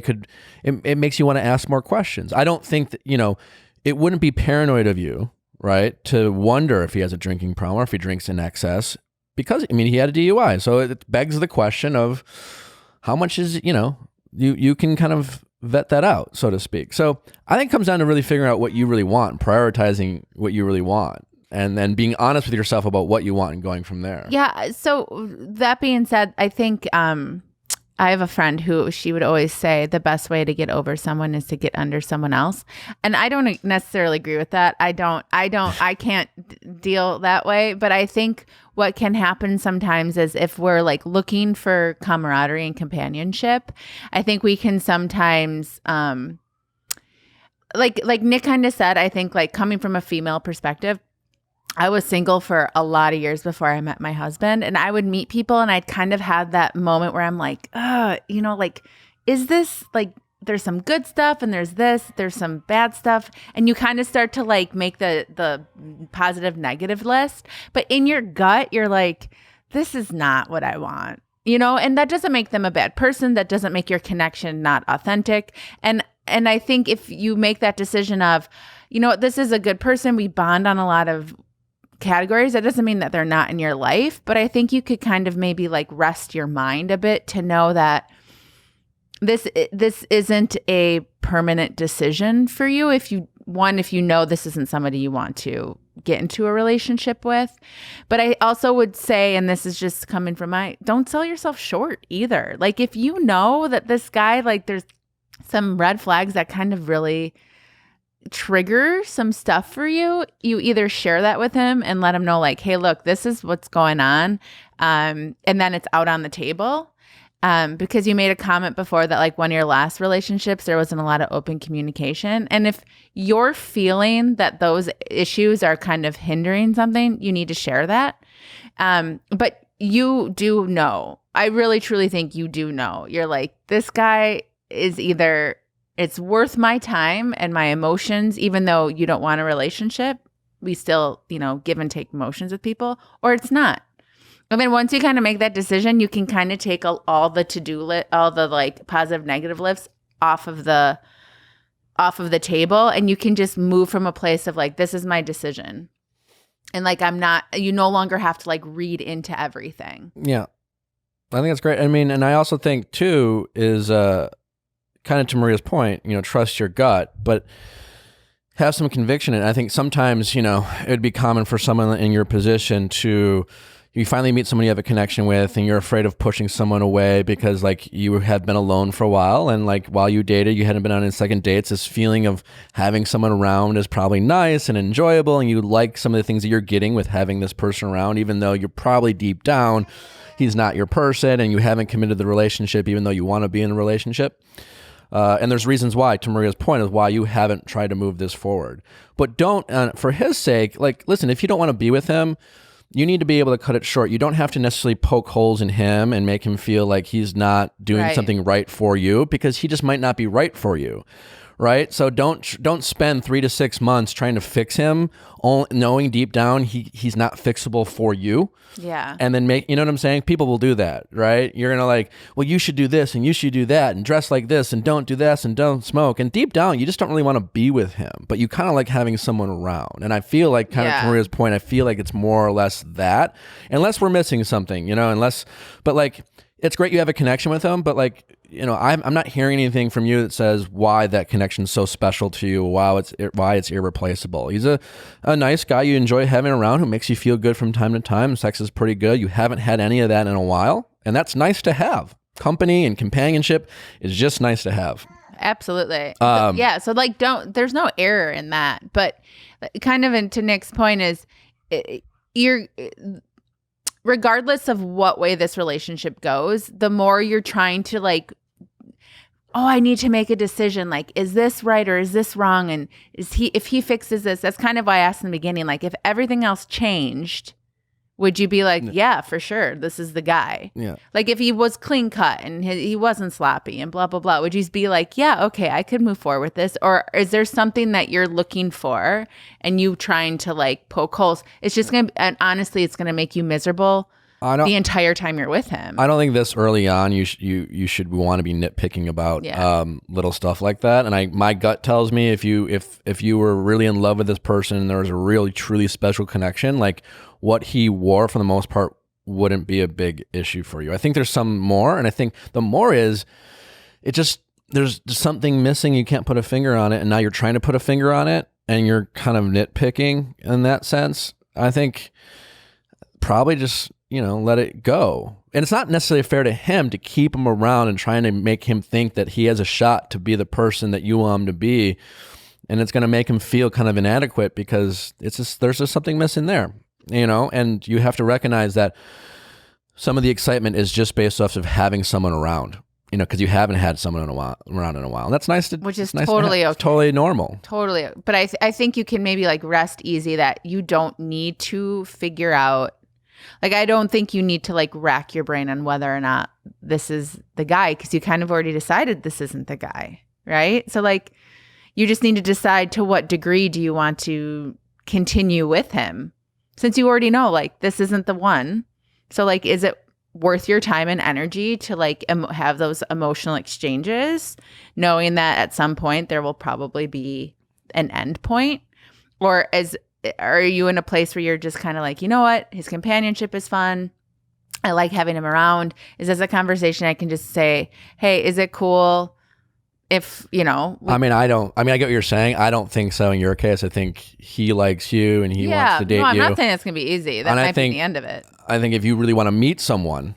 it makes you want to ask more questions. I don't think that, it wouldn't be paranoid of you, right, to wonder if he has a drinking problem or if he drinks in excess because, he had a DUI. So it begs the question of how much is, you can kind of vet that out, so to speak. So I think it comes down to really figuring out what you really want, prioritizing what you really want. then being honest with yourself about what you want and going from there. Yeah. So that being said, I think I have a friend who she would always say the best way to get over someone is to get under someone else. And I don't necessarily agree with that. I can't deal that way. But I think what can happen sometimes is if we're like looking for camaraderie and companionship, I think we can sometimes, like Nick kind of said, I think like coming from a female perspective, I was single for a lot of years before I met my husband, and I would meet people and I'd kind of have that moment where I'm like, like, is this like, there's some good stuff and there's some bad stuff. And you kind of start to like make the positive negative list, but in your gut, you're like, this is not what I want, and that doesn't make them a bad person. That doesn't make your connection not authentic. And I think if you make that decision of, this is a good person, we bond on a lot of categories, that doesn't mean that they're not in your life, but I think you could kind of maybe like rest your mind a bit to know that this isn't a permanent decision for you. If you know this isn't somebody you want to get into a relationship with. But I also would say, and this is just coming from don't sell yourself short either. Like if you know that this guy, like there's some red flags that kind of really trigger some stuff for you, you either share that with him and let him know like, hey, look, this is what's going on. And then it's out on the table. Because you made a comment before that like one of your last relationships, there wasn't a lot of open communication. And if you're feeling that those issues are kind of hindering something, you need to share that. But you do know, I really truly think you do know. You're like, this guy is either it's worth my time and my emotions, even though you don't want a relationship, we still, give and take emotions with people, or it's not. And then once you kind of make that decision, you can kind of take all the to-do list, all the like positive, negative lists off of the table, and you can just move from a place of like, this is my decision. And like, you no longer have to like read into everything. Yeah. I think that's great. I mean, and I also think too is, kind of to Maria's point, trust your gut, but have some conviction. And I think sometimes, it would be common for someone in your position to, you finally meet someone you have a connection with and you're afraid of pushing someone away because like you have been alone for a while. And like while you dated, you hadn't been on any second dates. This feeling of having someone around is probably nice and enjoyable. And you like some of the things that you're getting with having this person around, even though you're probably deep down, he's not your person and you haven't committed to the relationship, even though you want to be in a relationship. And there's reasons why, to Maria's point, is why you haven't tried to move this forward. But don't, for his sake, like, listen, if you don't want to be with him, you need to be able to cut it short. You don't have to necessarily poke holes in him and make him feel like he's not doing something right for you, because he just might not be right for you. Right? So don't spend 3 to 6 months trying to fix him, knowing deep down he's not fixable for you. Yeah. And then you know what I'm saying? People will do that, right? You're going to like, well, you should do this and you should do that and dress like this and don't do this and don't smoke. And deep down, you just don't really want to be with him, but you kind of like having someone around. And I feel like kind of to Maria's point, I feel like it's more or less that, unless we're missing something, but like, it's great you have a connection with him, but like, I'm not hearing anything from you that says why that connection's so special to you, why it's irreplaceable. He's a nice guy you enjoy having around who makes you feel good from time to time. Sex is pretty good. You haven't had any of that in a while, and that's nice to have. Company and companionship is just nice to have. Absolutely. So like, there's no error in that, but kind of into Nick's point is you're regardless of what way this relationship goes, the more you're trying to like, oh, I need to make a decision. Like, is this right or is this wrong? And if he fixes this, that's kind of why I asked in the beginning, like if everything else changed, would you be like, yeah, for sure, this is the guy? Yeah. Like if he was clean cut and he wasn't sloppy and blah, blah, blah, would you be like, yeah, okay, I could move forward with this? Or is there something that you're looking for and you trying to like poke holes? It's just going to, and honestly, it's going to make you miserable the entire time you're with him. I don't think this early on you should want to be nitpicking about little stuff like that. And my gut tells me if you were really in love with this person and there was a really truly special connection, like what he wore for the most part wouldn't be a big issue for you. I think there's some more, and I think the more is there's something missing. You can't put a finger on it, and now you're trying to put a finger on it, and you're kind of nitpicking in that sense. I think probably just, let it go. And it's not necessarily fair to him to keep him around and trying to make him think that he has a shot to be the person that you want him to be. And it's going to make him feel kind of inadequate because there's just something missing there, and you have to recognize that some of the excitement is just based off of having someone around, because you haven't had someone around in a while. And that's nice which is nice totally okay. It's totally normal. Totally. But I think you can maybe like rest easy that you don't need to figure out, like, I don't think you need to like rack your brain on whether or not this is the guy, because you kind of already decided this isn't the guy, right? So like, you just need to decide to what degree do you want to continue with him, since you already know like this isn't the one. So like, is it worth your time and energy to like have those emotional exchanges, knowing that at some point there will probably be an end point? Or are you in a place where you're just kind of like, you know what, his companionship is fun, I like having him around? Is this a conversation I can just say, hey, is it cool if, I get what you're saying. I don't think so in your case. I think he likes you and he wants to date you. I'm not saying it's going to be easy. That might be the end of it. I think if you really want to meet someone,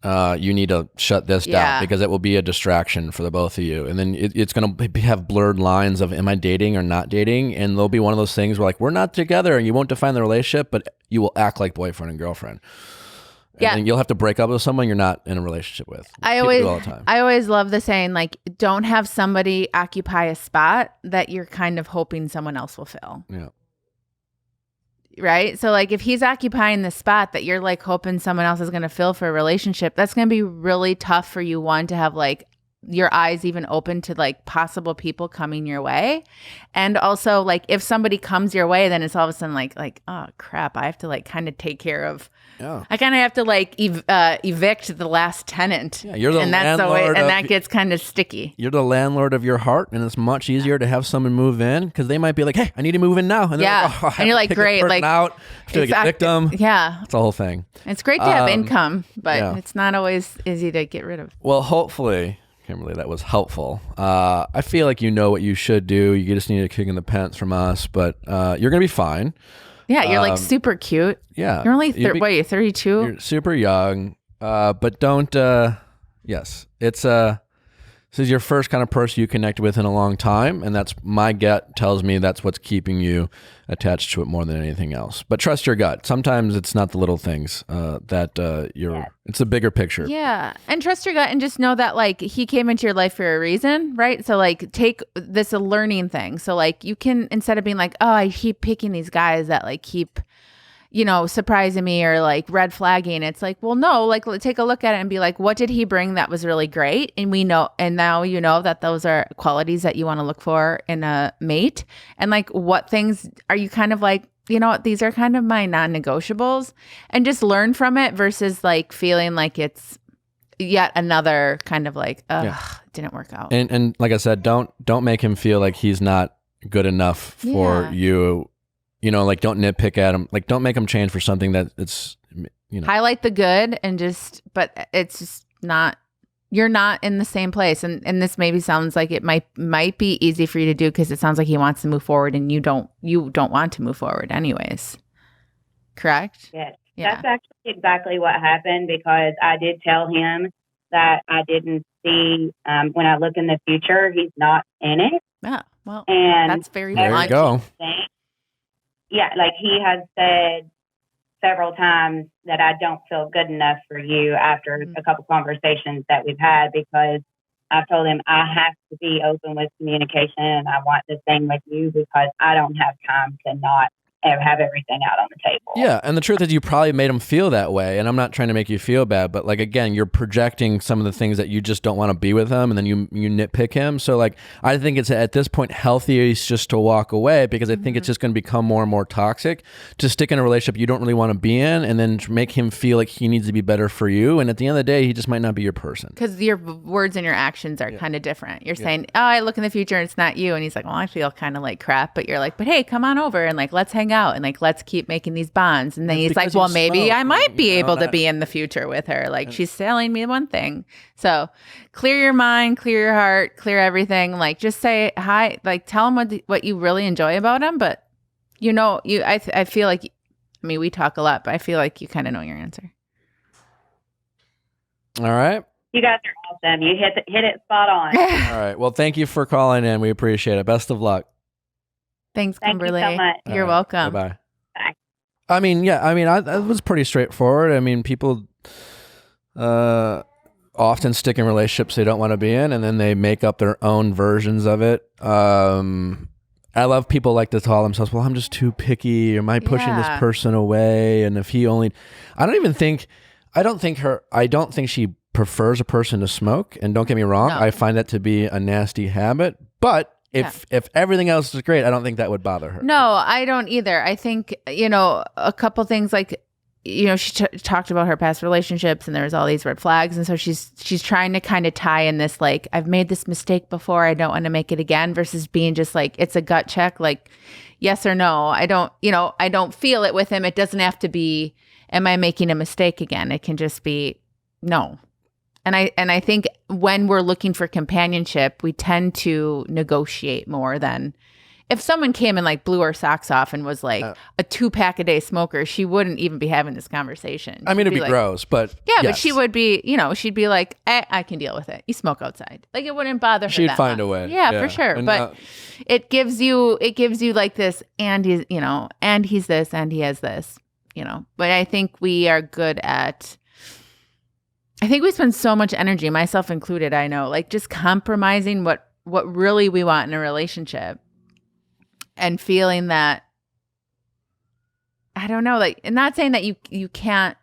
you need to shut this down, because it will be a distraction for the both of you. And then it's going to have blurred lines of, am I dating or not dating? And there'll be one of those things where like, we're not together, and you won't define the relationship, but you will act like boyfriend and girlfriend. And you'll have to break up with someone you're not in a relationship with. People do all the time. I always love the saying, like, don't have somebody occupy a spot that you're kind of hoping someone else will fill. Yeah. Right? So like, if he's occupying the spot that you're like hoping someone else is going to fill for a relationship, that's going to be really tough for you, one, to have like your eyes even open to like possible people coming your way. And also like, if somebody comes your way, then it's all of a sudden like, oh crap, I have to like kind of take care of, I kind of have to like evict the last tenant. Yeah, you're the and that's landlord and that gets kind of sticky. You're the landlord of your heart, and it's much easier to have someone move in, because they might be like, hey, I need to move in now. And like, oh, and you're like, great, like out, to evict them. Yeah. It's the whole thing. It's great to have income, but it's not always easy to get rid of. Well, hopefully, Kimberly, that was helpful. I feel like you know what you should do. You just need a kick in the pants from us, but you're going to be fine. Yeah, you're like super cute. Yeah. You're only, you're 32? You're super young, but don't, yes, it's, this is your first kind of person you connect with in a long time, and that's, my gut tells me that's what's keeping you attached to it more than anything else. But trust your gut. Sometimes it's not the little things it's the bigger picture. Yeah. And trust your gut, and just know that like he came into your life for a reason, right? So like, take this a learning thing. So like, you can, instead of being like, oh, I keep picking these guys that like keep, surprising me or like red flagging. It's like, well, no, like take a look at it and be like, what did he bring that was really great? And we know, and now you know that those are qualities that you want to look for in a mate. And like, what things are you kind of like, these are kind of my non-negotiables, and just learn from it versus like feeling like it's yet another kind of like, it didn't work out. And like I said, don't make him feel like he's not good enough for you. Like, don't nitpick at him. Like, don't make him change for something that it's, highlight the good, and but it's just not, you're not in the same place. And this maybe sounds like it might be easy for you to do, because it sounds like he wants to move forward and you don't want to move forward anyways. Correct? Yes. Yeah. That's actually exactly what happened, because I did tell him that I didn't see, when I look in the future, he's not in it. Yeah. Well, and that's very there you go. Yeah, like he has said several times that I don't feel good enough for you after a couple conversations that we've had, because I've told him I have to be open with communication, and I want the same with you, because I don't have time to not have everything out on the table. Yeah, and the truth is you probably made him feel that way, and I'm not trying to make you feel bad, but like, again, you're projecting some of the things that you just don't want to be with him, and then you nitpick him. So like, I think it's at this point healthiest just to walk away, because I think it's just going to become more and more toxic to stick in a relationship you don't really want to be in, and then make him feel like he needs to be better for you, and at the end of the day, he just might not be your person. Because your words and your actions are kind of different. You're saying, oh, I look in the future and it's not you, and he's like, well, I feel kind of like crap, but you're like, but hey, come on over and like, let's hang out and like, let's keep making these bonds. And then he's like, well, maybe I might be able to be in the future with her. Like, she's telling me one thing. So clear your mind, clear your heart, clear everything. Like, just say hi, like tell him what you really enjoy about him. But I feel like mean, we talk a lot, but I feel like you kind of know your answer. All right. You guys are awesome. You hit it spot on. All right. Well, thank you for calling in. We appreciate it. Best of luck. Thanks, Thank you Kimberly. so much. You're welcome. Bye-bye. Bye. I mean, yeah. I mean, that was pretty straightforward. I mean, people often stick in relationships they don't want to be in, and then they make up their own versions of it. I love people like to call themselves, well, I'm just too picky. Am I pushing this person away? And if he only, I don't think she prefers a person to smoke. And don't get me wrong, I find that to be a nasty habit. But if everything else is great, I don't think that would bother her. No, I don't either. I think, a couple things like, she talked about her past relationships and there was all these red flags. And so she's trying to kind of tie in this, like, I've made this mistake before, I don't want to make it again, versus being just like, it's a gut check, like, yes or no. I don't feel it with him. It doesn't have to be, am I making a mistake again? It can just be no. And I think when we're looking for companionship, we tend to negotiate more than if someone came and like blew her socks off and was like a 2-pack a day smoker, she wouldn't even be having this conversation. I mean, it'd be like, gross, but yeah, yes. But she would be, she'd be like, I can deal with it. You smoke outside. Like it wouldn't bother her. She'd that find much. a way. Yeah, for sure. But it gives you like this, and he's, and he's this, and he has this, But I think we are good at. I think we spend so much energy, myself included, I know, like just compromising what really we want in a relationship and feeling that, I don't know, like, and not saying that you can't,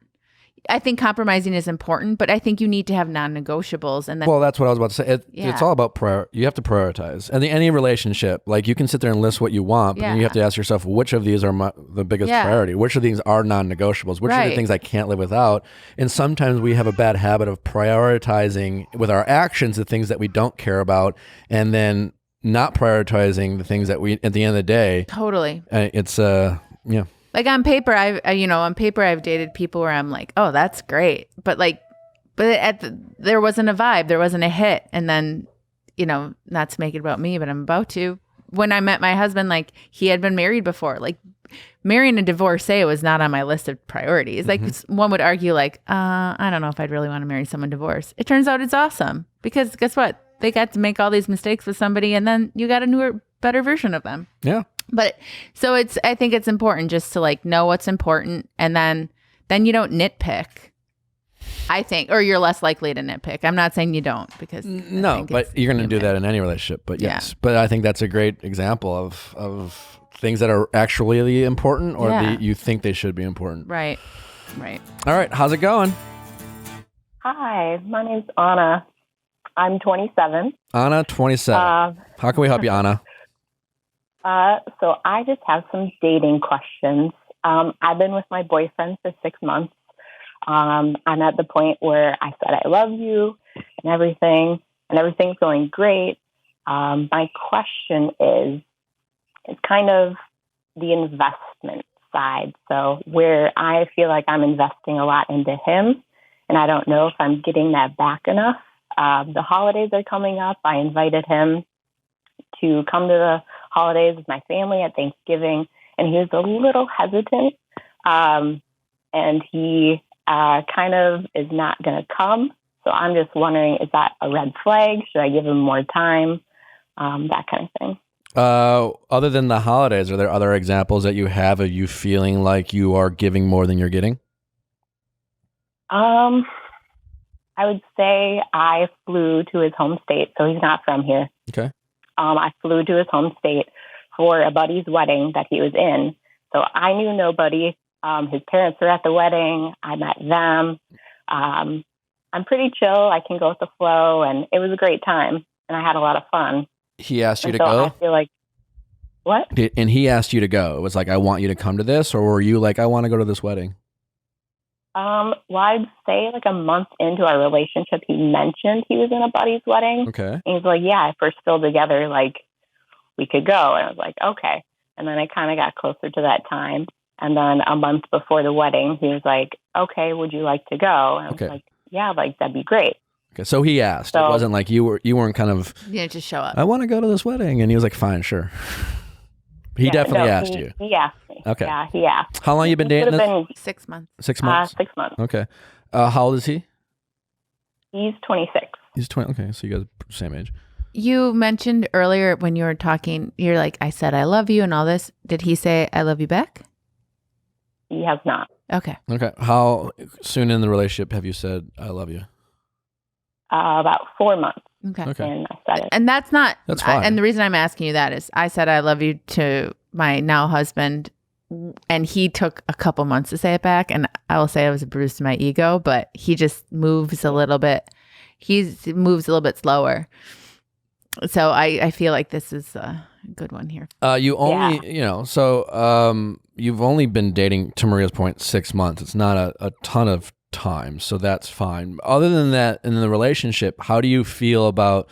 I think compromising is important, but I think you need to have non-negotiables. And then, well, that's what I was about to say. It's all about you have to prioritize. And any relationship, like you can sit there and list what you want, but then you have to ask yourself, which of these are the biggest priority? Which of these are non-negotiables? Which are the things I can't live without? And sometimes we have a bad habit of prioritizing with our actions the things that we don't care about, and then not prioritizing the things that we, at the end of the day. Totally. It's, Like on paper, I've dated people where I'm like, oh, that's great. But there wasn't a vibe. There wasn't a hit. And then, not to make it about me, but I'm about to. When I met my husband, like he had been married before, like marrying a divorcee was not on my list of priorities. Like one would argue like, I don't know if I'd really want to marry someone divorced. It turns out it's awesome because guess what? They got to make all these mistakes with somebody and then you got a newer, better version of them. Yeah. But so I think it's important just to like know what's important, and then you don't nitpick, I think, or you're less likely to nitpick. I'm not saying you don't, because no, but you're going to do that in any relationship. But yes, but I think that's a great example of things that are actually important, or you think they should be important. Right. All right, how's it going? Hi, my name's Anna. I'm 27. Anna, 27. How can we help you, Anna? So I just have some dating questions. I've been with my boyfriend for 6 months. I'm at the point where I said I love you and everything's going great. My question is, it's kind of the investment side. So where I feel like I'm investing a lot into him, and I don't know if I'm getting that back enough. The holidays are coming up. I invited him to come to the holidays with my family at Thanksgiving, and he was a little hesitant, and he kind of is not going to come. So I'm just wondering, is that a red flag? Should I give him more time? That kind of thing. Other than the holidays, are there other examples that you have of you feeling like you are giving more than you're getting? I would say I flew to his home state, so he's not from here. Okay. I flew to his home state for a buddy's wedding that he was in. So I knew nobody. His parents were at the wedding. I met them. I'm pretty chill. I can go with the flow, and it was a great time, and I had a lot of fun. He asked you to go? I feel like, what? And he asked you to go. It was like, I want you to come to this, or were you like, I want to go to this wedding? Well, I'd say like a month into our relationship, he mentioned he was in a buddy's wedding. Okay. And he's like, yeah, if we're still together, like we could go. And I was like, okay. And then I kind of got closer to that time. And then a month before the wedding, he was like, okay, would you like to go? And I was like, yeah, like that'd be great. Okay. So he asked. So, it wasn't like you weren't kind of, just show up. I want to go to this wedding. And he was like, fine, sure. He definitely no, asked you. He asked me. Okay. Yeah, he asked. How long you been dating Could have this? been 6 months. 6 months? 6 months. Okay. How old is he? He's 26. He's 20. Okay, so you guys are same age. You mentioned earlier when you were talking, you're like, I said I love you and all this. Did he say I love you back? He has not. Okay. Okay. How soon in the relationship have you said I love you? About 4 months. Okay. Okay. And I said it. And that's not, That's fine. and the reason I'm asking you that is I said I love you to my now husband, and he took a couple months to say it back. And I will say I was a bruise to my ego, but he just moves a little bit. He moves a little bit slower. So I feel like this is a good one here. You only, you've only been dating, to Maria's point, 6 months. It's not a ton of time, so that's fine. Other than that, in the relationship, how do you feel about,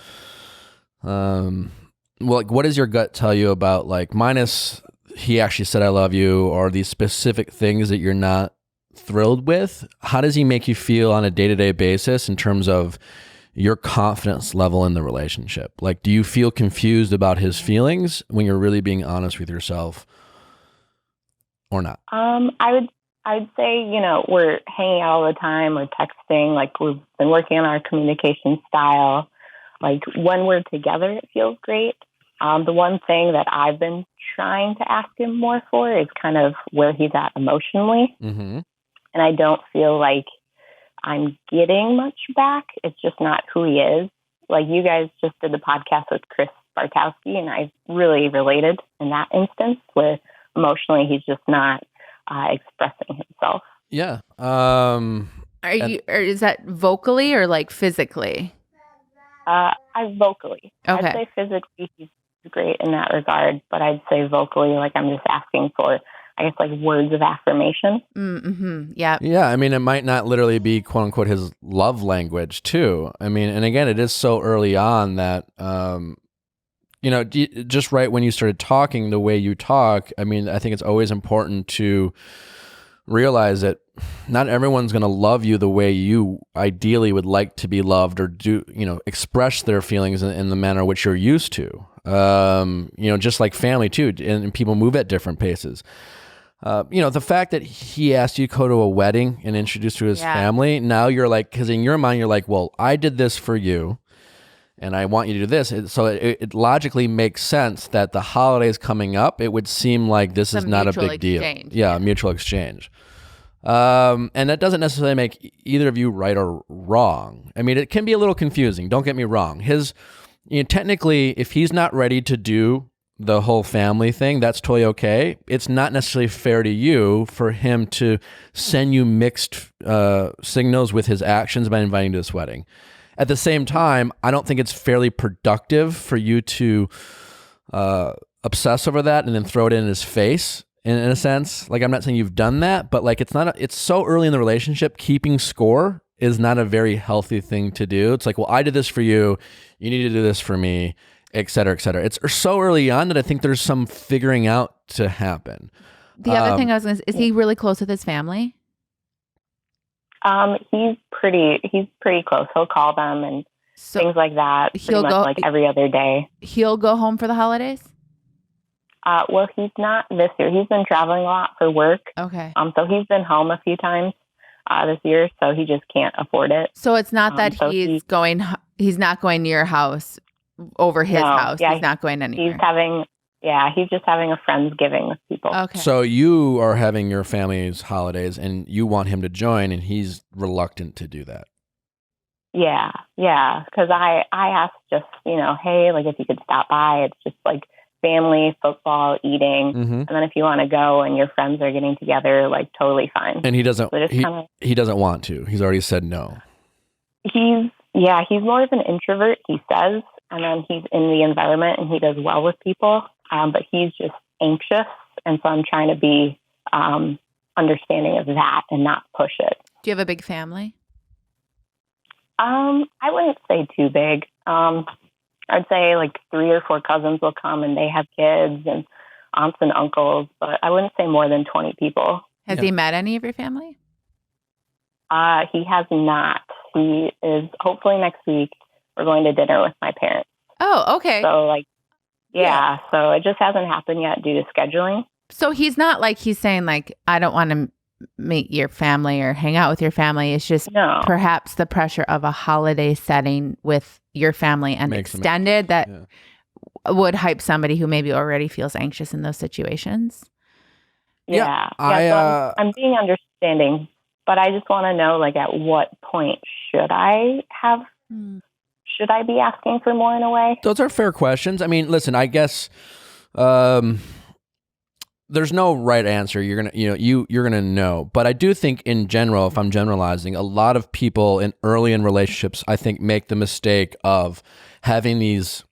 what does your gut tell you about, like, minus he actually said I love you, or these specific things that you're not thrilled with? How does he make you feel on a day-to-day basis in terms of your confidence level in the relationship? Like, do you feel confused about his feelings when you're really being honest with yourself, or not? I'd say, we're hanging out all the time, we're texting, like we've been working on our communication style. Like when we're together, it feels great. The one thing that I've been trying to ask him more for is kind of where he's at emotionally. Mm-hmm. And I don't feel like I'm getting much back. It's just not who he is. Like you guys just did the podcast with Chris Bartowski, and I really related in that instance where emotionally he's just not expressing himself. Yeah. Is that vocally or like physically? I vocally. Okay. I'd say physically he's great in that regard, but I'd say vocally, like I'm just asking for, I guess, like words of affirmation. Mm-hmm. Yeah. Yeah. I mean, it might not literally be quote unquote his love language too. I mean, and again, it is so early on that, just right when you started talking the way you talk, I mean, I think it's always important to realize that not everyone's going to love you the way you ideally would like to be loved, or express their feelings in the manner which you're used to. Just like family too, and people move at different paces. The fact that he asked you to go to a wedding and introduce you to his family, now you're like, because in your mind, you're like, well, I did this for you, and I want you to do this. So it logically makes sense that the holidays coming up, it would seem like this is not a big deal. Yeah, mutual exchange. And that doesn't necessarily make either of you right or wrong. I mean, it can be a little confusing. Don't get me wrong. Technically, if he's not ready to do the whole family thing, that's totally okay. It's not necessarily fair to you for him to send you mixed signals with his actions by inviting you to this wedding. At the same time, I don't think it's fairly productive for you to obsess over that and then throw it in his face. In a sense, like, I'm not saying you've done that, but like, it's so early in the relationship, keeping score is not a very healthy thing to do. It's like, well, I did this for you, you need to do this for me, et cetera, et cetera. It's so early on that I think there's some figuring out to happen. The other thing I was going to say, is he really close with his family? He's pretty close. He'll call them and things like that. Pretty much like every other day. He'll go home for the holidays? Well, he's not this year. He's been traveling a lot for work. Okay. So he's been home a few times this year, so he just can't afford it. So it's not that he's not going to your house over his house. Yeah, he's not going anywhere. He's just having a Friendsgiving with people. Okay. So you are having your family's holidays and you want him to join, and he's reluctant to do that. Yeah. Because I asked just, hey, like if you could stop by, it's just like family, football, eating. Mm-hmm. And then if you want to go and your friends are getting together, like totally fine. And he doesn't, he doesn't want to. He's already said no. He's more of an introvert, he says. And then he's in the environment and he does well with people. But he's just anxious. And so I'm trying to be understanding of that and not push it. Do you have a big family? I wouldn't say too big. I'd say like 3 or 4 cousins will come and they have kids, and aunts and uncles, but I wouldn't say more than 20 people. Has he met any of your family? He has not. He is hopefully next week. We're going to dinner with my parents. Oh, okay. So Yeah, so it just hasn't happened yet due to scheduling. So he's not like he's saying like, I don't want to meet your family or hang out with your family. It's just perhaps the pressure of a holiday setting with your family and extended that would hype somebody who maybe already feels anxious in those situations. Yeah. So I'm being understanding, but I just want to know, like, at what point should I be asking for more in a way? Those are fair questions. I mean, listen, I guess there's no right answer. You're gonna know. But I do think in general, if I'm generalizing, a lot of people early in relationships, I think, make the mistake of having these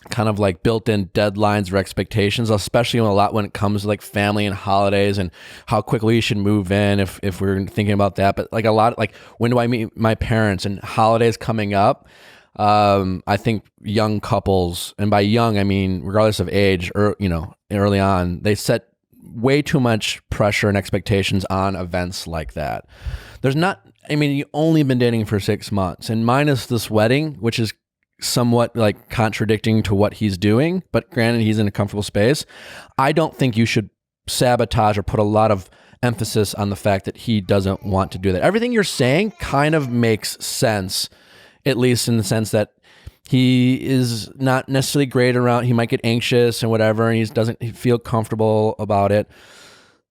kind of like built-in deadlines or expectations, especially when it comes to like family and holidays and how quickly you should move in if we're thinking about that. But like a lot, like when do I meet my parents and holidays coming up? I think young couples, and by young I mean regardless of age, or early on, they set way too much pressure and expectations on events like that. You've only been dating for 6 months, and minus this wedding, which is somewhat like contradicting to what he's doing, but granted he's in a comfortable space, I don't think you should sabotage or put a lot of emphasis on the fact that he doesn't want to do that. Everything you're saying kind of makes sense, at least in the sense that he is not necessarily great around, he might get anxious and whatever, and he doesn't feel comfortable about it.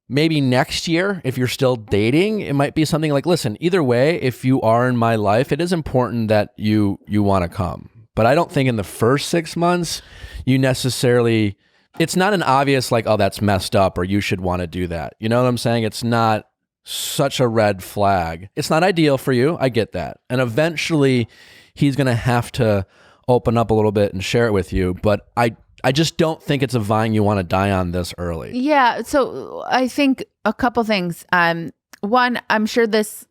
Maybe next year, if you're still dating, it might be something like, listen, either way, if you are in my life, it is important that you want to come. But I don't think in the first 6 months, it's not an obvious like, oh, that's messed up or you should want to do that. You know what I'm saying? It's not such a red flag. It's not ideal for you. I get that. And eventually he's going to have to open up a little bit and share it with you. But I just don't think it's a vine you want to die on this early. Yeah. So I think a couple things. One, I'm sure this,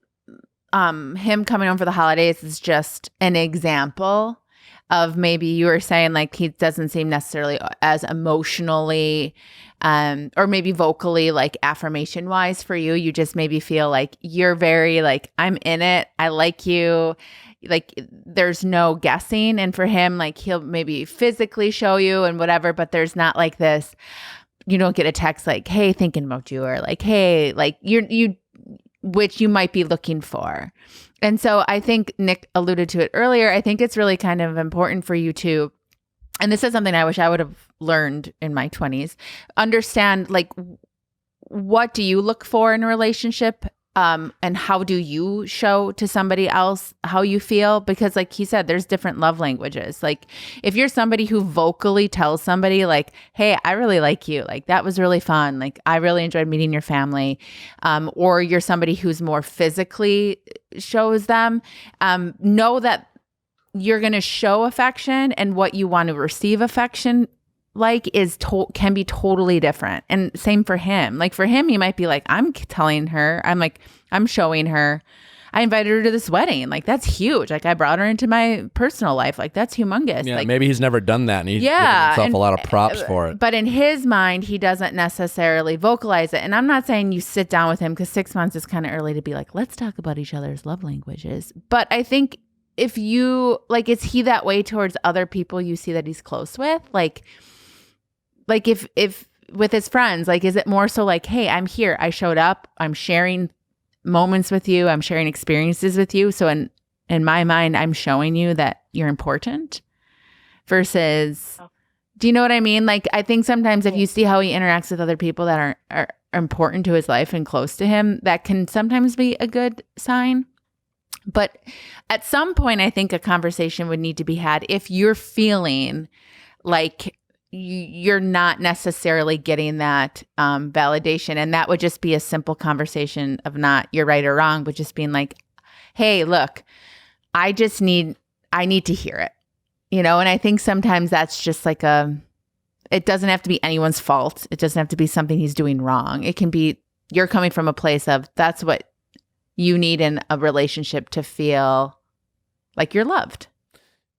him coming home for the holidays is just an example of maybe you were saying like he doesn't seem necessarily as emotionally or maybe vocally like affirmation wise for you. You just maybe feel like you're very like, I'm in it. I like you. Like there's no guessing. And for him, like he'll maybe physically show you and whatever, but there's not like this, you don't get a text like, hey, thinking about you, or like, hey, like you which you might be looking for. And so I think Nick alluded to it earlier. I think it's really kind of important for you to, and this is something I wish I would have learned in my 20s, understand like, what do you look for in a relationship? And how do you show to somebody else how you feel? Because like he said, there's different love languages. Like if you're somebody who vocally tells somebody like, hey, I really like you. Like that was really fun. Like I really enjoyed meeting your family. Or you're somebody who's more physically shows them, know that you're going to show affection, and what you want to receive affection like can be totally different. And same for him. Like for him, he might be like, I'm telling her, I'm showing her, I invited her to this wedding. Like that's huge. Like I brought her into my personal life. Like that's humongous. Yeah, like, maybe he's never done that and he's giving himself a lot of props for it. But in his mind, he doesn't necessarily vocalize it. And I'm not saying you sit down with him, because 6 months is kind of early to be like, let's talk about each other's love languages. But I think if you like, is he that way towards other people you see that he's close with? Like if with his friends, like, is it more so like, hey, I'm here, I showed up, I'm sharing moments with you, I'm sharing experiences with you. So in my mind, I'm showing you that you're important, versus, do you know what I mean? Like, I think sometimes if you see how he interacts with other people that are important to his life and close to him, that can sometimes be a good sign. But at some point, I think a conversation would need to be had if you're feeling like you're not necessarily getting that validation. And that would just be a simple conversation of not you're right or wrong, but just being like, hey, look, I need to hear it, And I think sometimes that's just like it doesn't have to be anyone's fault. It doesn't have to be something he's doing wrong. It can be you're coming from a place of that's what you need in a relationship to feel like you're loved.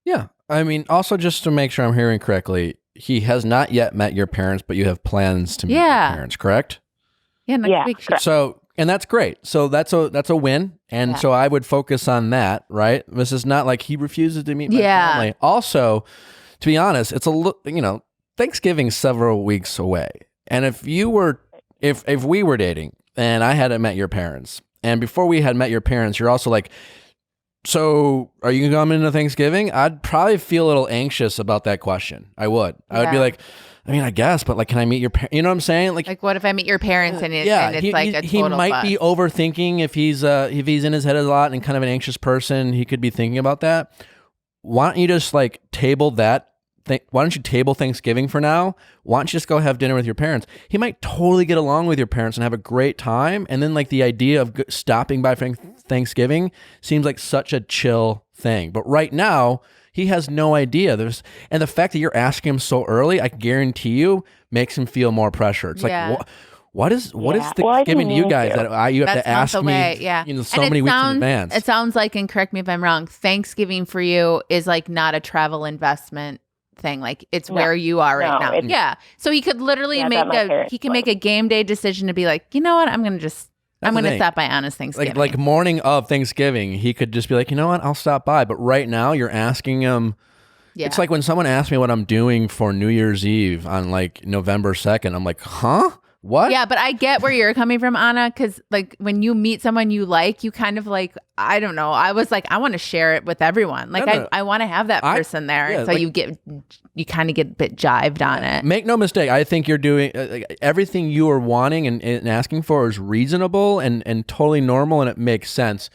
Yeah. I mean, also just to make sure I'm hearing correctly, he has not yet met your parents, but you have plans to meet your parents, correct? Yeah, next week. So, and that's great. So that's a win. And so I would focus on that, right? This is not like he refuses to meet my family. Also, to be honest, it's Thanksgiving's several weeks away. And if we were dating and I hadn't met your parents, and before we had met your parents, you're also like, so are you coming to Thanksgiving? I'd probably feel a little anxious about that question. I would be like, I mean, I guess, but like, can I meet your parents? You know what I'm saying? Like what if I meet your parents and, it's like a total he might fuss. be overthinking if he's in his head a lot and kind of an anxious person. He could be thinking about that. Why don't you just like table that? Why don't you table Thanksgiving for now? Why don't you just go have dinner with your parents? He might totally get along with your parents and have a great time. And then like the idea of stopping by for Thanksgiving seems like such a chill thing. But right now, he has no idea. And the fact that you're asking him so early, I guarantee you, makes him feel more pressure. It's like, what is Thanksgiving to you guys that you have to ask me so many weeks in advance? It sounds like, and correct me if I'm wrong, Thanksgiving for you is like not a travel investment thing. Like it's where you are right now. Yeah. So he could literally make a game day decision to be like, you know what, I'm going to stop by Anna's Thanksgiving. Like morning of Thanksgiving, he could just be like, you know what, I'll stop by. But right now you're asking him. Yeah. It's like when someone asks me what I'm doing for New Year's Eve on like November 2nd, I'm like, huh? What? Yeah, but I get where you're coming from, Anna, because like when you meet someone you like, you kind of like, I don't know. I was like, I want to share it with everyone. Like I want to have that person there. Yeah, so like, you kind of get a bit jived on it. Make no mistake. I think you're doing everything you are wanting and asking for is reasonable and totally normal, and it makes sense.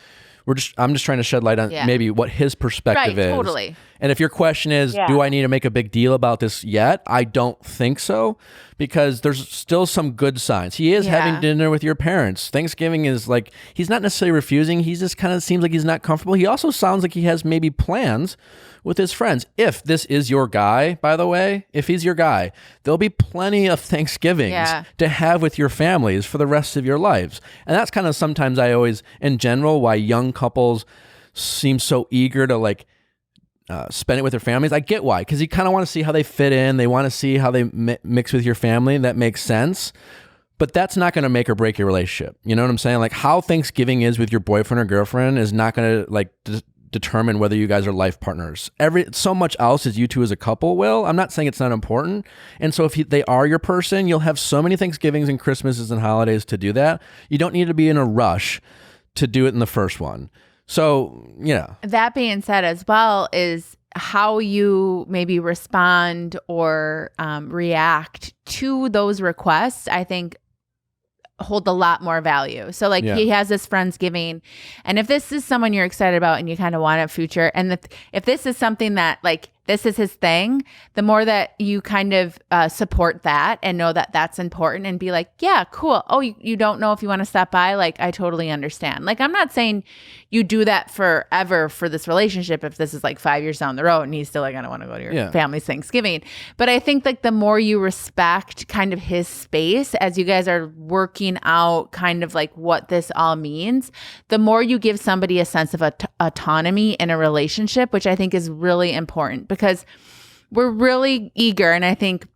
I'm just trying to shed light on maybe what his perspective is. Totally. And if your question is, do I need to make a big deal about this yet? I don't think so, because there's still some good signs. He is having dinner with your parents. Thanksgiving is like, he's not necessarily refusing. He just kind of seems like he's not comfortable. He also sounds like he has maybe plans with his friends. If this is your guy, by the way, if he's your guy, there'll be plenty of Thanksgivings to have with your families for the rest of your lives. And that's kind of sometimes in general, why young couples seem so eager to like spend it with their families. I get why, because you kind of want to see how they fit in. They want to see how they mix with your family. That makes sense. But that's not going to make or break your relationship. You know what I'm saying? Like how Thanksgiving is with your boyfriend or girlfriend is not going to like determine whether you guys are life partners. So much else as you two as a couple will. I'm not saying it's not important. And so if they are your person, you'll have so many Thanksgivings and Christmases and holidays to do that. You don't need to be in a rush to do it in the first one. So, That being said as well is how you maybe respond or react to those requests, I think hold a lot more value. So like he has this Friendsgiving, and if this is someone you're excited about and you kind of want a future, and if this is something that like this is his thing, the more that you kind of support that and know that that's important and be like, yeah, cool. Oh, you don't know if you want to stop by? Like, I totally understand. Like, I'm not saying you do that forever for this relationship if this is like 5 years down the road and he's still like, I don't want to go to your family's Thanksgiving. But I think like the more you respect kind of his space as you guys are working out kind of like what this all means, the more you give somebody a sense of autonomy in a relationship, which I think is really important. Because we're really eager, and I think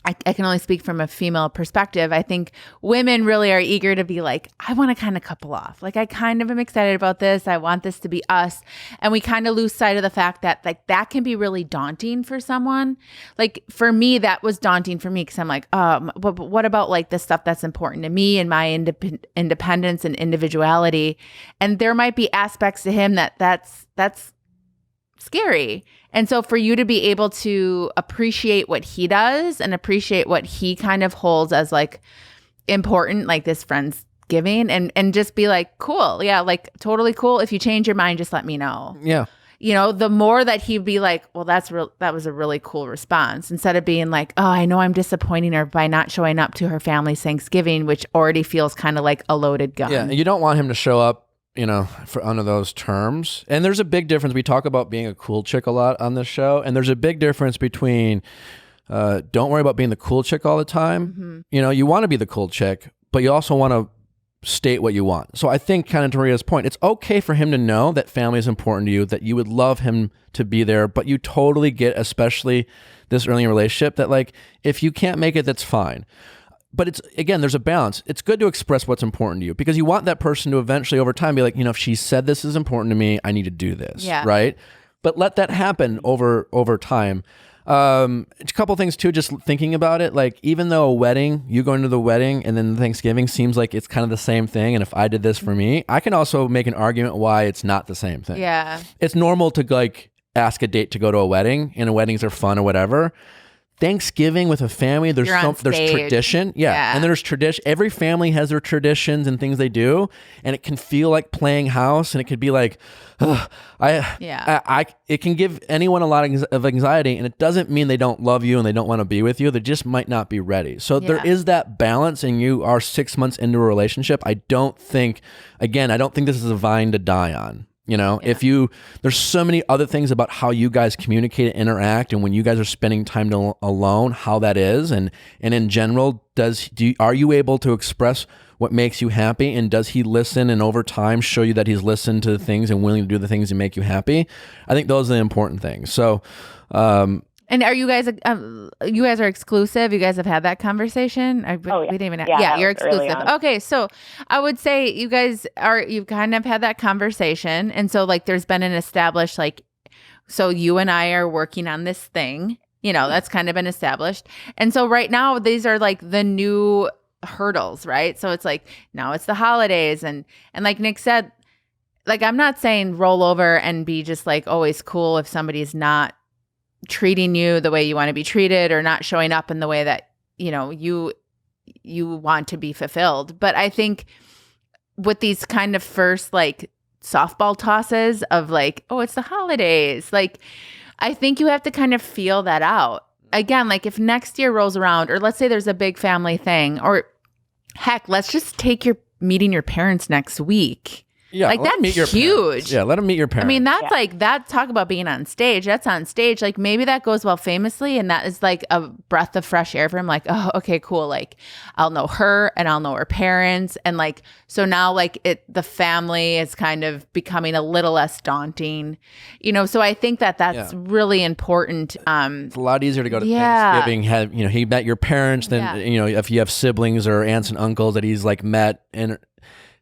I can only speak from a female perspective. I think women really are eager to be like, I want to kind of couple off. Like, I kind of am excited about this. I want this to be us. And we kind of lose sight of the fact that like that can be really daunting for someone. Like for me, that was daunting for me because I'm like, but what about like the stuff that's important to me and my independence and individuality? And there might be aspects to him that's scary. And so for you to be able to appreciate what he does and appreciate what he kind of holds as like important, like this Friendsgiving, and just be like, cool. Yeah, like totally cool. If you change your mind, just let me know. Yeah. The more that he'd be like, well, that was a really cool response, instead of being like, oh, I know I'm disappointing her by not showing up to her family's Thanksgiving, which already feels kind of like a loaded gun. Yeah. And you don't want him to show up for under those terms. And there's a big difference. We talk about being a cool chick a lot on this show. And there's a big difference between don't worry about being the cool chick all the time. Mm-hmm. You want to be the cool chick, but you also want to state what you want. So I think kind of to Maria's point, it's okay for him to know that family is important to you, that you would love him to be there, but you totally get, especially this early in a relationship, that like, if you can't make it, that's fine. But it's, again, there's a balance. It's good to express what's important to you because you want that person to eventually over time be like, if she said this is important to me, I need to do this, right? But let that happen over time. A couple things too, just thinking about it, like even though a wedding, you going to the wedding and then Thanksgiving seems like it's kind of the same thing. And if I did this for me, I can also make an argument why it's not the same thing. Yeah. It's normal to like ask a date to go to a wedding, and weddings are fun or whatever. Thanksgiving with a family, there's tradition. Yeah. And there's tradition. Every family has their traditions and things they do. And it can feel like playing house, and it could be like, it can give anyone a lot of anxiety, and it doesn't mean they don't love you and they don't want to be with you. They just might not be ready. So there is that balance, and you are 6 months into a relationship. I don't think this is a vine to die on. You know, there's so many other things about how you guys communicate and interact, and when you guys are spending time alone, how that is, and in general, are you able to express what makes you happy, and does he listen and over time show you that he's listened to the things and willing to do the things that make you happy? I think those are the important things. So, and are you guys are exclusive? You guys have had that conversation? We didn't even you're exclusive. Okay, so I would say you kind of had that conversation, and so like there's been an established so you and I are working on this thing, that's kind of been established. And so right now these are like the new hurdles, right? So it's like now it's the holidays, and like Nick said, like I'm not saying roll over and be just like always cool if somebody's not treating you the way you want to be treated or not showing up in the way that you want to be fulfilled. But I think with these kind of first like softball tosses of like, oh, it's the holidays, like I think you have to kind of feel that out. Again, like if next year rolls around, or let's say there's a big family thing, or heck, let's just take meeting your parents next week. Yeah, like that's huge. Yeah, let them meet your parents. I mean, that's like that. Talk about being on stage. That's on stage. Like maybe that goes well famously, and that is like a breath of fresh air for him. Like, oh, okay, cool. Like I'll know her, and I'll know her parents, and like so now like the family is kind of becoming a little less daunting, So I think that's really important. It's a lot easier to go to Thanksgiving. He met your parents. Then if you have siblings or aunts and uncles that he's like met and.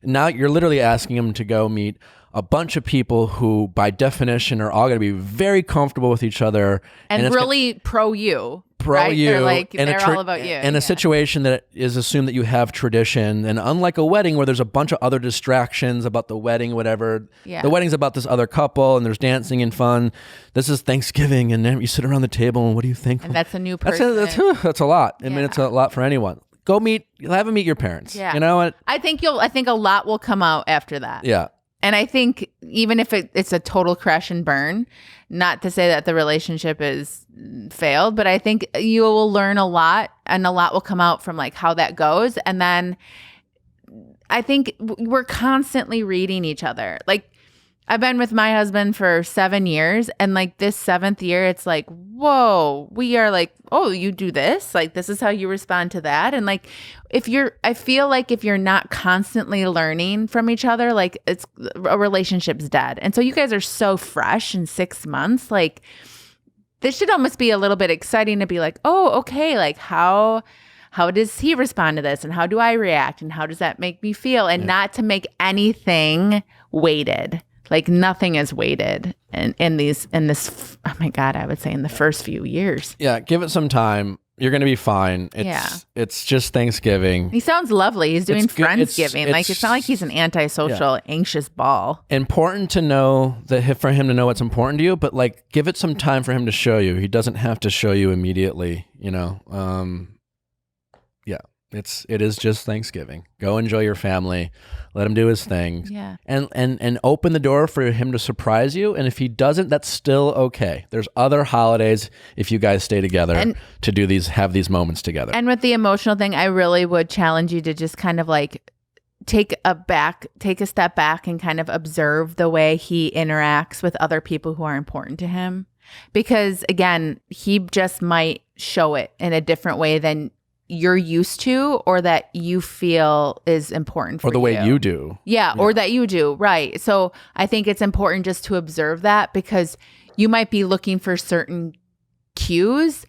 Now you're literally asking him to go meet a bunch of people who, by definition, are all going to be very comfortable with each other and really pro you. Right? They're they're all about you. In a situation that is assumed that you have tradition, and unlike a wedding where there's a bunch of other distractions about the wedding, whatever. Yeah. The wedding's about this other couple, and there's dancing and fun. This is Thanksgiving, and then you sit around the table, and what do you think? And that's a new person. That's a lot. I mean, it's a lot for anyone. Go have him meet your parents. Yeah. You know what? I think a lot will come out after that. Yeah. And I think even if it's a total crash and burn, not to say that the relationship is failed, but I think you will learn a lot, and a lot will come out from like how that goes. And then I think we're constantly reading each other. Like I've been with my husband for 7 years, and like this 7th year, it's like, whoa, we are like, oh, you do this? Like, this is how you respond to that. And like, I feel like if you're not constantly learning from each other, like a relationship's dead. And so you guys are so fresh in 6 months. Like this should almost be a little bit exciting to be like, oh, okay. Like how does he respond to this? And how do I react? And how does that make me feel? And not to make anything weighted. Like nothing is weighted in this, oh my God, I would say in the first few years. Yeah, give it some time. You're going to be fine. It's just Thanksgiving. He sounds lovely. He's doing Friendsgiving. It's not like he's an antisocial, anxious ball. Important to know for him to know what's important to you, but like give it some time for him to show you. He doesn't have to show you immediately, It is just Thanksgiving. Go enjoy your family. Let him do his thing. Yeah. And open the door for him to surprise you. And if he doesn't, that's still okay. There's other holidays if you guys stay together have these moments together. And with the emotional thing, I really would challenge you to just kind of like take a step back and kind of observe the way he interacts with other people who are important to him. Because again, he just might show it in a different way than you're used to, or that you feel is important for you. Or the way you do. Yeah, or that you do, right. So I think it's important just to observe that, because you might be looking for certain cues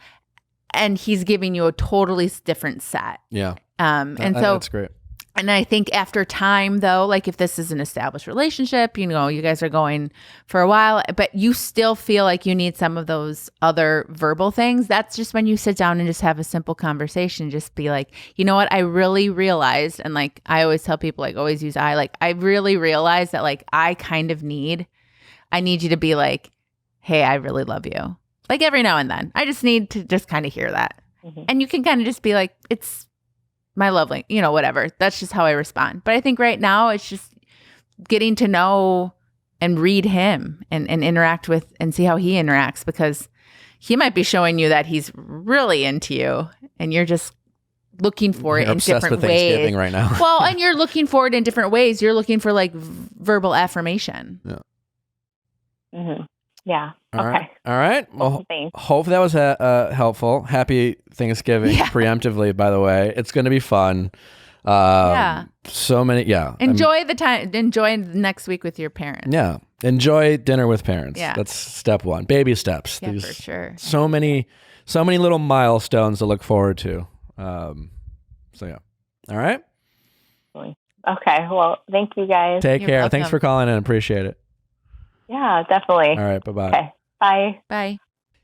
and he's giving you a totally different set. Yeah. And so that's great. And I think after time, though, like if this is an established relationship, you know, you guys are going for a while, but you still feel like you need some of those other verbal things, that's just when you sit down and just have a simple conversation. Just be like, you know what, I really realized, and like I always tell people, like always use I, like I really realized that like I need you to be like, hey, I really love you. Like every now and then. I just need to just kind of hear that. Mm-hmm. And you can kind of just be like, it's my lovely, you know, whatever. That's just how I respond. But I think right now it's just getting to know and read him and interact with and see how he interacts, because he might be showing you that he's really into you and you're just looking for it in different ways. Thanksgiving right now. Well, and you're looking for it in different ways. You're looking for like verbal affirmation. Yeah. Mm-hmm. Yeah. All okay. All right. Well, thanks. Hope that was helpful. Happy Thanksgiving preemptively, by the way. It's going to be fun. Yeah. So many. Yeah. Enjoy the time. Enjoy next week with your parents. Yeah. Enjoy dinner with parents. Yeah. That's step one. Baby steps. Yeah, for sure. So many little milestones to look forward to. So yeah. All right. Okay. Well, thank you guys. Take care. Welcome. Thanks for calling in. Appreciate it. Yeah, definitely. All right. Bye-bye. Okay. Bye. Bye.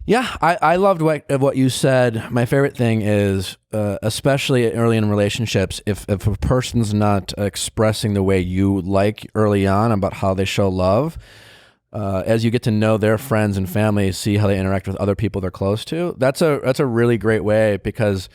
Yeah, I loved what you said. My favorite thing is, especially early in relationships, if a person's not expressing the way you like early on about how they show love, as you get to know their friends and family, see how they interact with other people they're close to, that's a really great way, because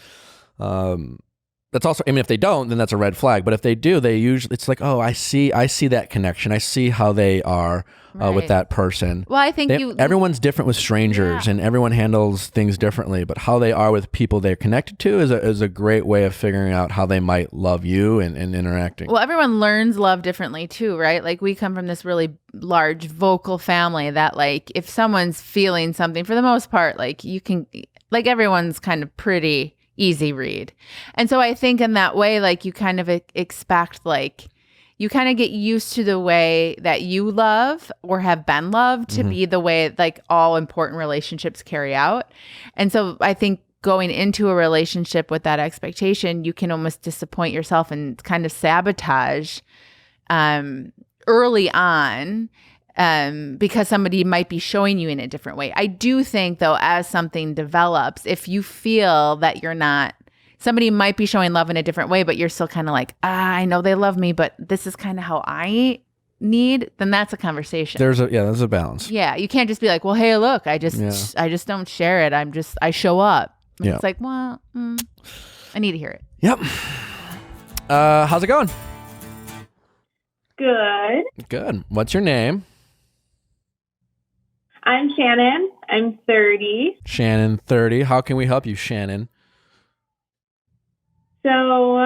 that's also, I mean, if they don't, then that's a red flag. But if they do, they usually, it's like, oh, I see that connection. I see how they are with that person. Well, I think everyone's different with strangers, and everyone handles things differently. But how they are with people they're connected to is a great way of figuring out how they might love you and interacting. Well, everyone learns love differently too, right? Like we come from this really large vocal family that, like, if someone's feeling something, for the most part, like you can, like everyone's kind of pretty easy read. And so I think in that way, like you kind of expect, like you kind of get used to the way that you love or have been loved to be the way like all important relationships carry out. And so I think going into a relationship with that expectation, you can almost disappoint yourself and kind of sabotage early on, because somebody might be showing you in a different way. I do think, though, as something develops, if you feel that you're not, somebody might be showing love in a different way, but you're still kind of like, I know they love me, but this is kind of how I need, then that's a conversation. There's a balance. Yeah. You can't just be like, well, hey, look, I just don't share it. I show up. Yeah. It's like, well, I need to hear it. Yep. How's it going? Good. Good. What's your name? I'm Shannon. I'm 30. Shannon, 30. How can we help you, Shannon? So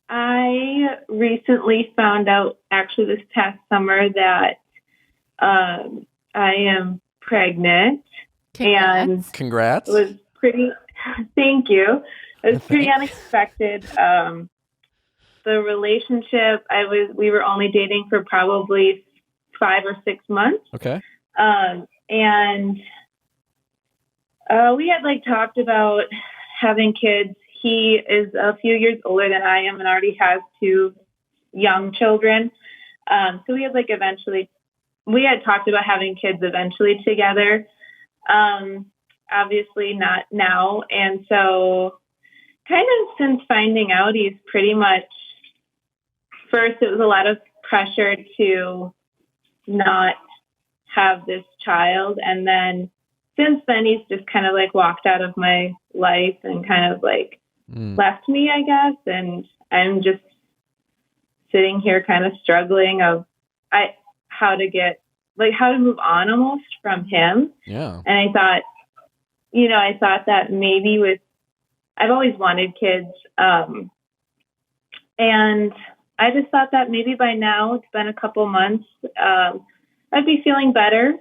I recently found out, actually this past summer, that I am pregnant. And Congrats. it was pretty, thank you. It was pretty unexpected. The relationship, we were only dating for probably 5 or 6 months. Okay. And we had like talked about having kids. He is a few years older than I am and already has 2 young children. So we had talked about having kids eventually together. Obviously not now. And so kind of since finding out, he's pretty much, first it was a lot of pressure to not have this child. And then since then, he's just kind of like walked out of my life and kind of like left me, I guess. And I'm just sitting here kind of struggling of how to move on almost from him. Yeah. And I thought that maybe I've always wanted kids. And I just thought that maybe by now, it's been a couple months, I'd be feeling better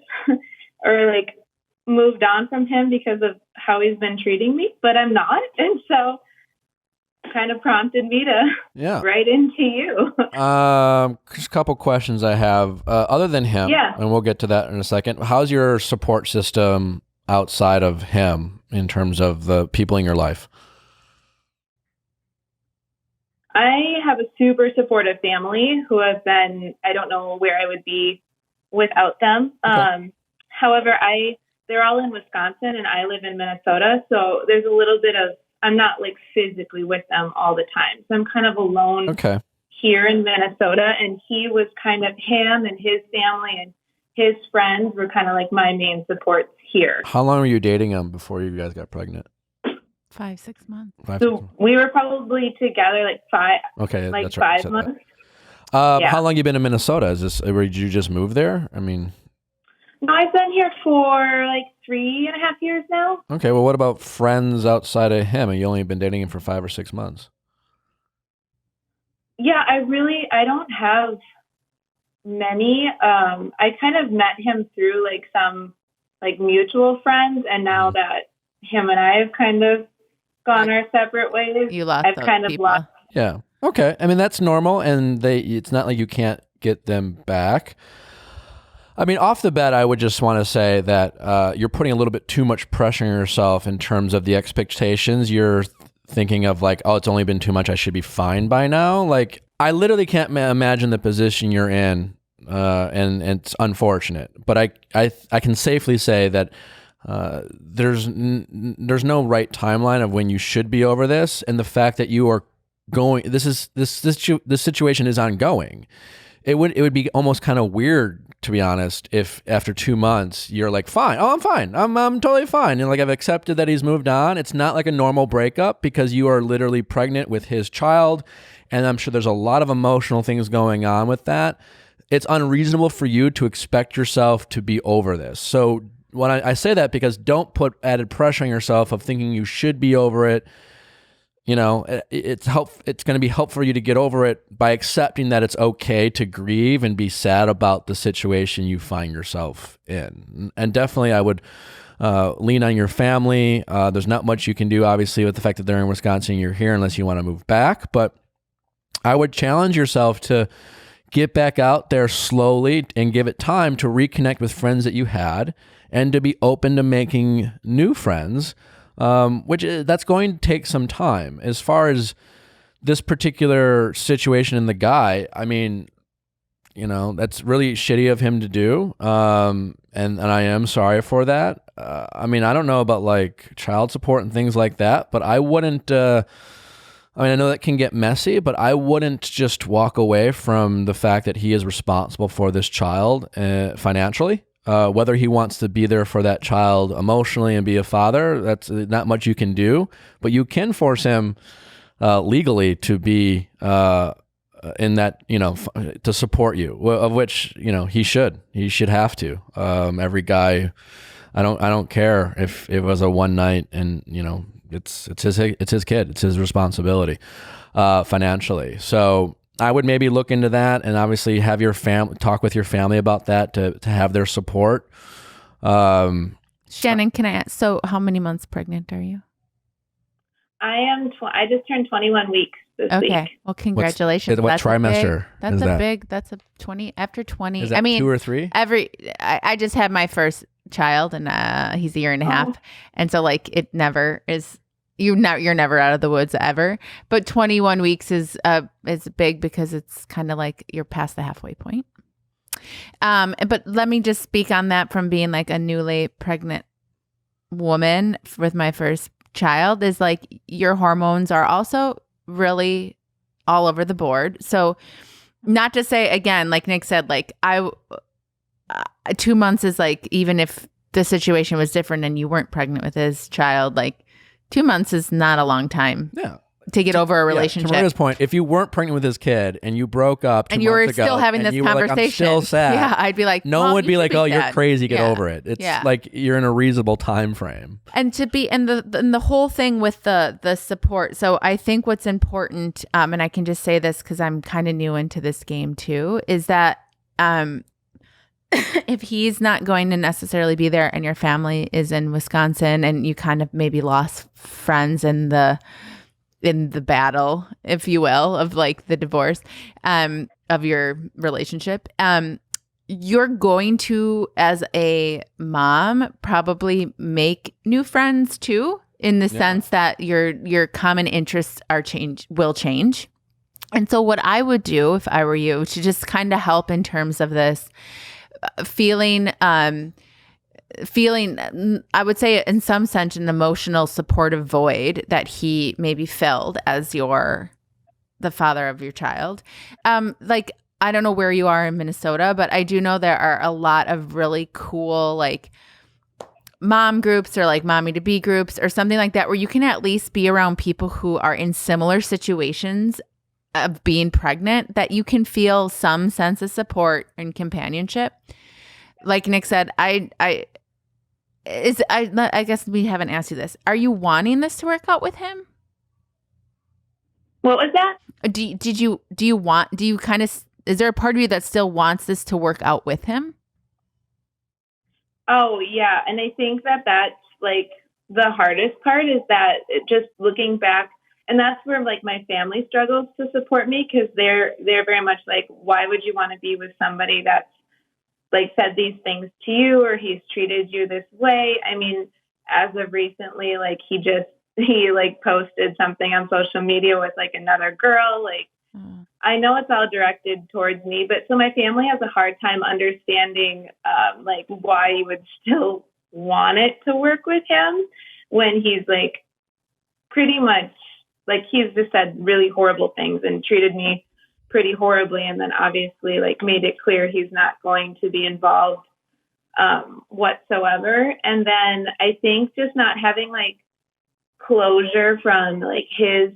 or like moved on from him because of how he's been treating me, but I'm not. And so kind of prompted me to write into you. Just a couple questions I have, other than him, and we'll get to that in a second. How's your support system outside of him in terms of the people in your life? I have a super supportive family who have been, I don't know where I would be without them. Okay. However, they're all in Wisconsin and I live in Minnesota. So there's a little bit of, I'm not like physically with them all the time. So I'm kind of alone here in Minnesota. And he was kind of, him and his family and his friends were kind of like my main supports here. How long were you dating him before you guys got pregnant? 5-6 months. So we were probably together like 5. Okay, like that's right. 5 months. How long you been in Minnesota? Did you just move there? I mean, no, I've been here for like 3.5 years now. Okay, well, what about friends outside of him? You only been dating him for 5 or 6 months. Yeah, I don't have many. I kind of met him through like some like mutual friends, and now that him and I have kind of gone our separate ways, I've kind of lost. Yeah. Okay. I mean, that's normal, and it's not like you can't get them back. I mean, off the bat, I would just want to say that you're putting a little bit too much pressure on yourself in terms of the expectations. You're thinking of like, oh, it's only been 2 months, I should be fine by now. Like, I literally can't imagine the position you're in, and it's unfortunate. But I can safely say that there's no right timeline of when you should be over this, and the fact that you are going, this situation is ongoing. It would be almost kind of weird, to be honest, if after 2 months you're like, fine, I'm fine, I'm totally fine, and like I've accepted that he's moved on. It's not like a normal breakup because you are literally pregnant with his child, and I'm sure there's a lot of emotional things going on with that. It's unreasonable for you to expect yourself to be over this. So when I say that, because don't put added pressure on yourself of thinking you should be over it. You know, it's going to be helpful for you to get over it by accepting that it's okay to grieve and be sad about the situation you find yourself in. And definitely I would lean on your family. There's not much you can do, obviously, with the fact that they're in Wisconsin and you're here, unless you want to move back. But I would challenge yourself to get back out there slowly and give it time to reconnect with friends that you had and to be open to making new friends. That's going to take some time. As far as this particular situation in the guy, I mean, you know, that's really shitty of him to do. And I am sorry for that. I mean, I don't know about like child support and things like that, but I wouldn't, I know that can get messy, but I wouldn't just walk away from the fact that he is responsible for this child financially. Whether he wants to be there for that child emotionally and be a father, that's not much you can do, but you can force him legally to be in that, you know, to support you, of which, you know, he should have to. Every guy, I don't care if it was a one night, and you know, it's his kid, it's his responsibility financially. So I would maybe look into that, and obviously have your family talk with your family about that to have their support. Shannon, can I ask? So, how many months pregnant are you? I am. I just turned 21 weeks this week. Okay. Well, congratulations. What trimester? That's a 20 after 20. Is that 2 or 3? I just had my first child, and he's a year and a half, and so like it never is. You're never out of the woods ever, but 21 weeks is big because it's kind of like you're past the halfway point. But let me just speak on that from being like a newly pregnant woman with my first child, is like your hormones are also really all over the board. So not to say, again, like Nick said, like 2 months is like, even if the situation was different and you weren't pregnant with his child, like 2 months is not a long time to get over a relationship. To Maria's point, if you weren't pregnant with his kid and you broke up 2 and you were months ago, still having this you were conversation, like, I'm still sad. Yeah, I'd be like, no one would be like, oh, you're crazy, get over it. It's Yeah. like you're in a reasonable time frame. And to be, and the whole thing with the support. So I think what's important, and I can just say this because I'm kind of new into this game too, is that if he's not going to necessarily be there and your family is in Wisconsin and you kind of maybe lost friends in the battle, if you will, of like the divorce of your relationship, you're going to, as a mom, probably make new friends too, in the sense that your common interests will change. And so what I would do if I were you to just kind of help in terms of this feeling, I would say in some sense, an emotional supportive void that he maybe filled as the father of your child. Like, I don't know where you are in Minnesota, but I do know there are a lot of really cool, like, mom groups or like mommy to be groups or something like that, where you can at least be around people who are in similar situations of being pregnant, that you can feel some sense of support and companionship. Like Nick said, I guess we haven't asked you this. Are you wanting this to work out with him? What was that? Is there a part of you that still wants this to work out with him? Oh, yeah. And I think that that's like the hardest part is that just looking back, and that's where like my family struggles to support me, because they're very much like, why would you want to be with somebody that's like said these things to you, or he's treated you this way? I mean, as of recently, like he like posted something on social media with like another girl. Like, I know it's all directed towards me, but so my family has a hard time understanding like why you would still want it to work with him when he's like pretty much like he's just said really horrible things and treated me pretty horribly, and then obviously like made it clear he's not going to be involved whatsoever. And then I think just not having like closure from like his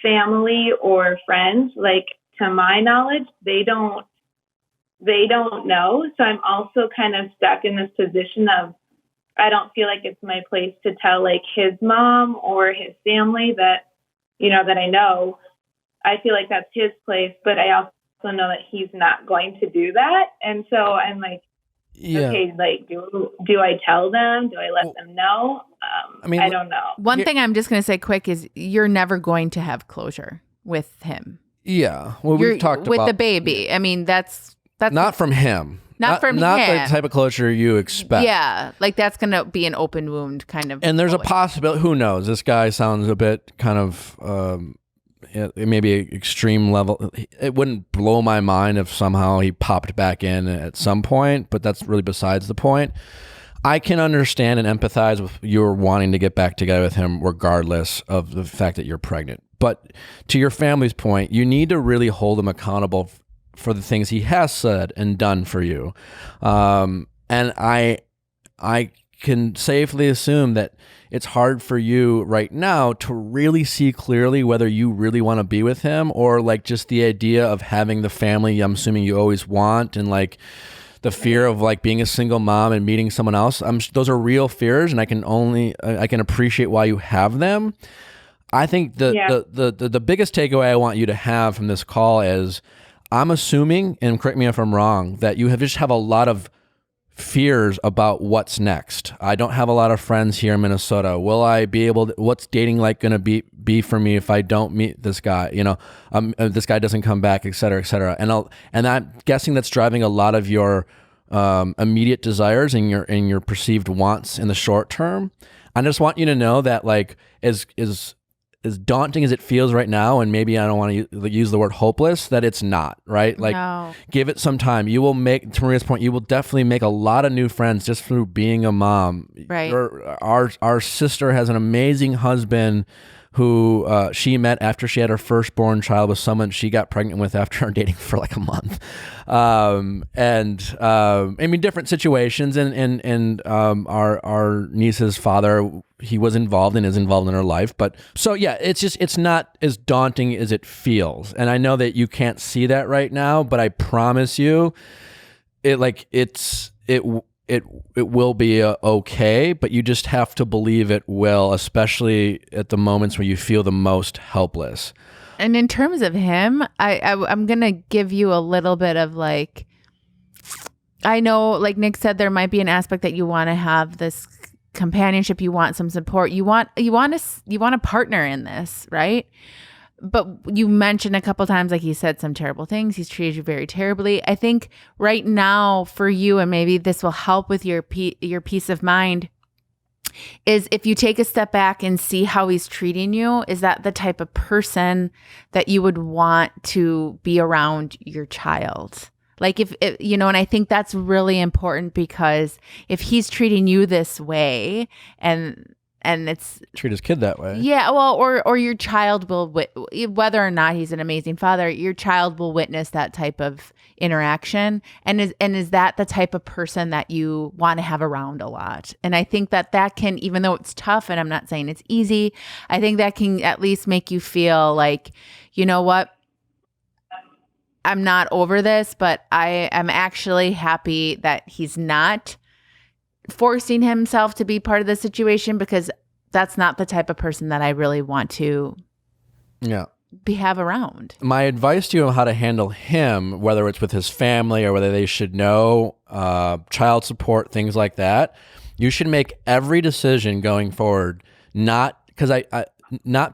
family or friends, like to my knowledge, they don't know. So I'm also kind of stuck in this position of I don't feel like it's my place to tell like his mom or his family that, you know, that I know. I feel like that's his place, but I also know that he's not going to do that. And so I'm like, okay, like, do I tell them? Do I let them know? I don't know. One thing I'm just going to say quick is you're never going to have closure with him. Yeah. Well, we've talked with about the baby. I mean, that's not from him. Not the type of closure you expect. Yeah. Like that's going to be an open wound kind of. And there's a possibility, who knows? This guy sounds a bit kind of, maybe extreme level. It wouldn't blow my mind if somehow he popped back in at some point, but that's really besides the point. I can understand and empathize with your wanting to get back together with him regardless of the fact that you're pregnant. But to your family's point, you need to really hold him accountable for the things he has said and done for you. And I can safely assume that it's hard for you right now to really see clearly whether you really want to be with him, or like just the idea of having the family I'm assuming you always want, and like the fear of like being a single mom and meeting someone else. Those are real fears, and I can appreciate why you have them. I think the biggest takeaway I want you to have from this call is, I'm assuming, and correct me if I'm wrong, that you just have a lot of fears about what's next. I don't have a lot of friends here in Minnesota. Will I be able to, what's dating like going to be for me if I don't meet this guy? You know, this guy doesn't come back, et cetera, et cetera. And I'm guessing that's driving a lot of your immediate desires and your perceived wants in the short term. I just want you to know that, like, as daunting as it feels right now, and maybe I don't want to use the word hopeless, that it's not, right? Like, no. Give it some time. You will make, to Maria's point, you will definitely make a lot of new friends just through being a mom. Right. Our sister has an amazing husband who she met after she had her firstborn child with someone she got pregnant with after dating for like a month. I mean, different situations, and our niece's father, he was involved and is involved in her life. But so, yeah, it's not as daunting as it feels. And I know that you can't see that right now, but I promise you it will be okay, but you just have to believe it will, especially at the moments where you feel the most helpless. And in terms of him, I'm going to give you a little bit of like, I know, like Nick said, there might be an aspect that you want to have this companionship. You want some support. You want a partner in this, right? But you mentioned a couple times, like he said some terrible things. He's treated you very terribly. I think right now for you, and maybe this will help with your peace of mind, is if you take a step back and see how he's treating you, is that the type of person that you would want to be around your child? Like if you know, and I think that's really important, because if he's treating you this way and it's treat his kid that way. Yeah, well, or your child will, whether or not he's an amazing father, your child will witness that type of interaction. And is that the type of person that you want to have around a lot? And I think that can, even though it's tough, and I'm not saying it's easy, I think that can at least make you feel like, you know what? I'm not over this, but I am actually happy that he's not forcing himself to be part of the situation, because that's not the type of person that I really want to have around. My advice to you on how to handle him, whether it's with his family or whether they should know child support, things like that, you should make every decision going forward not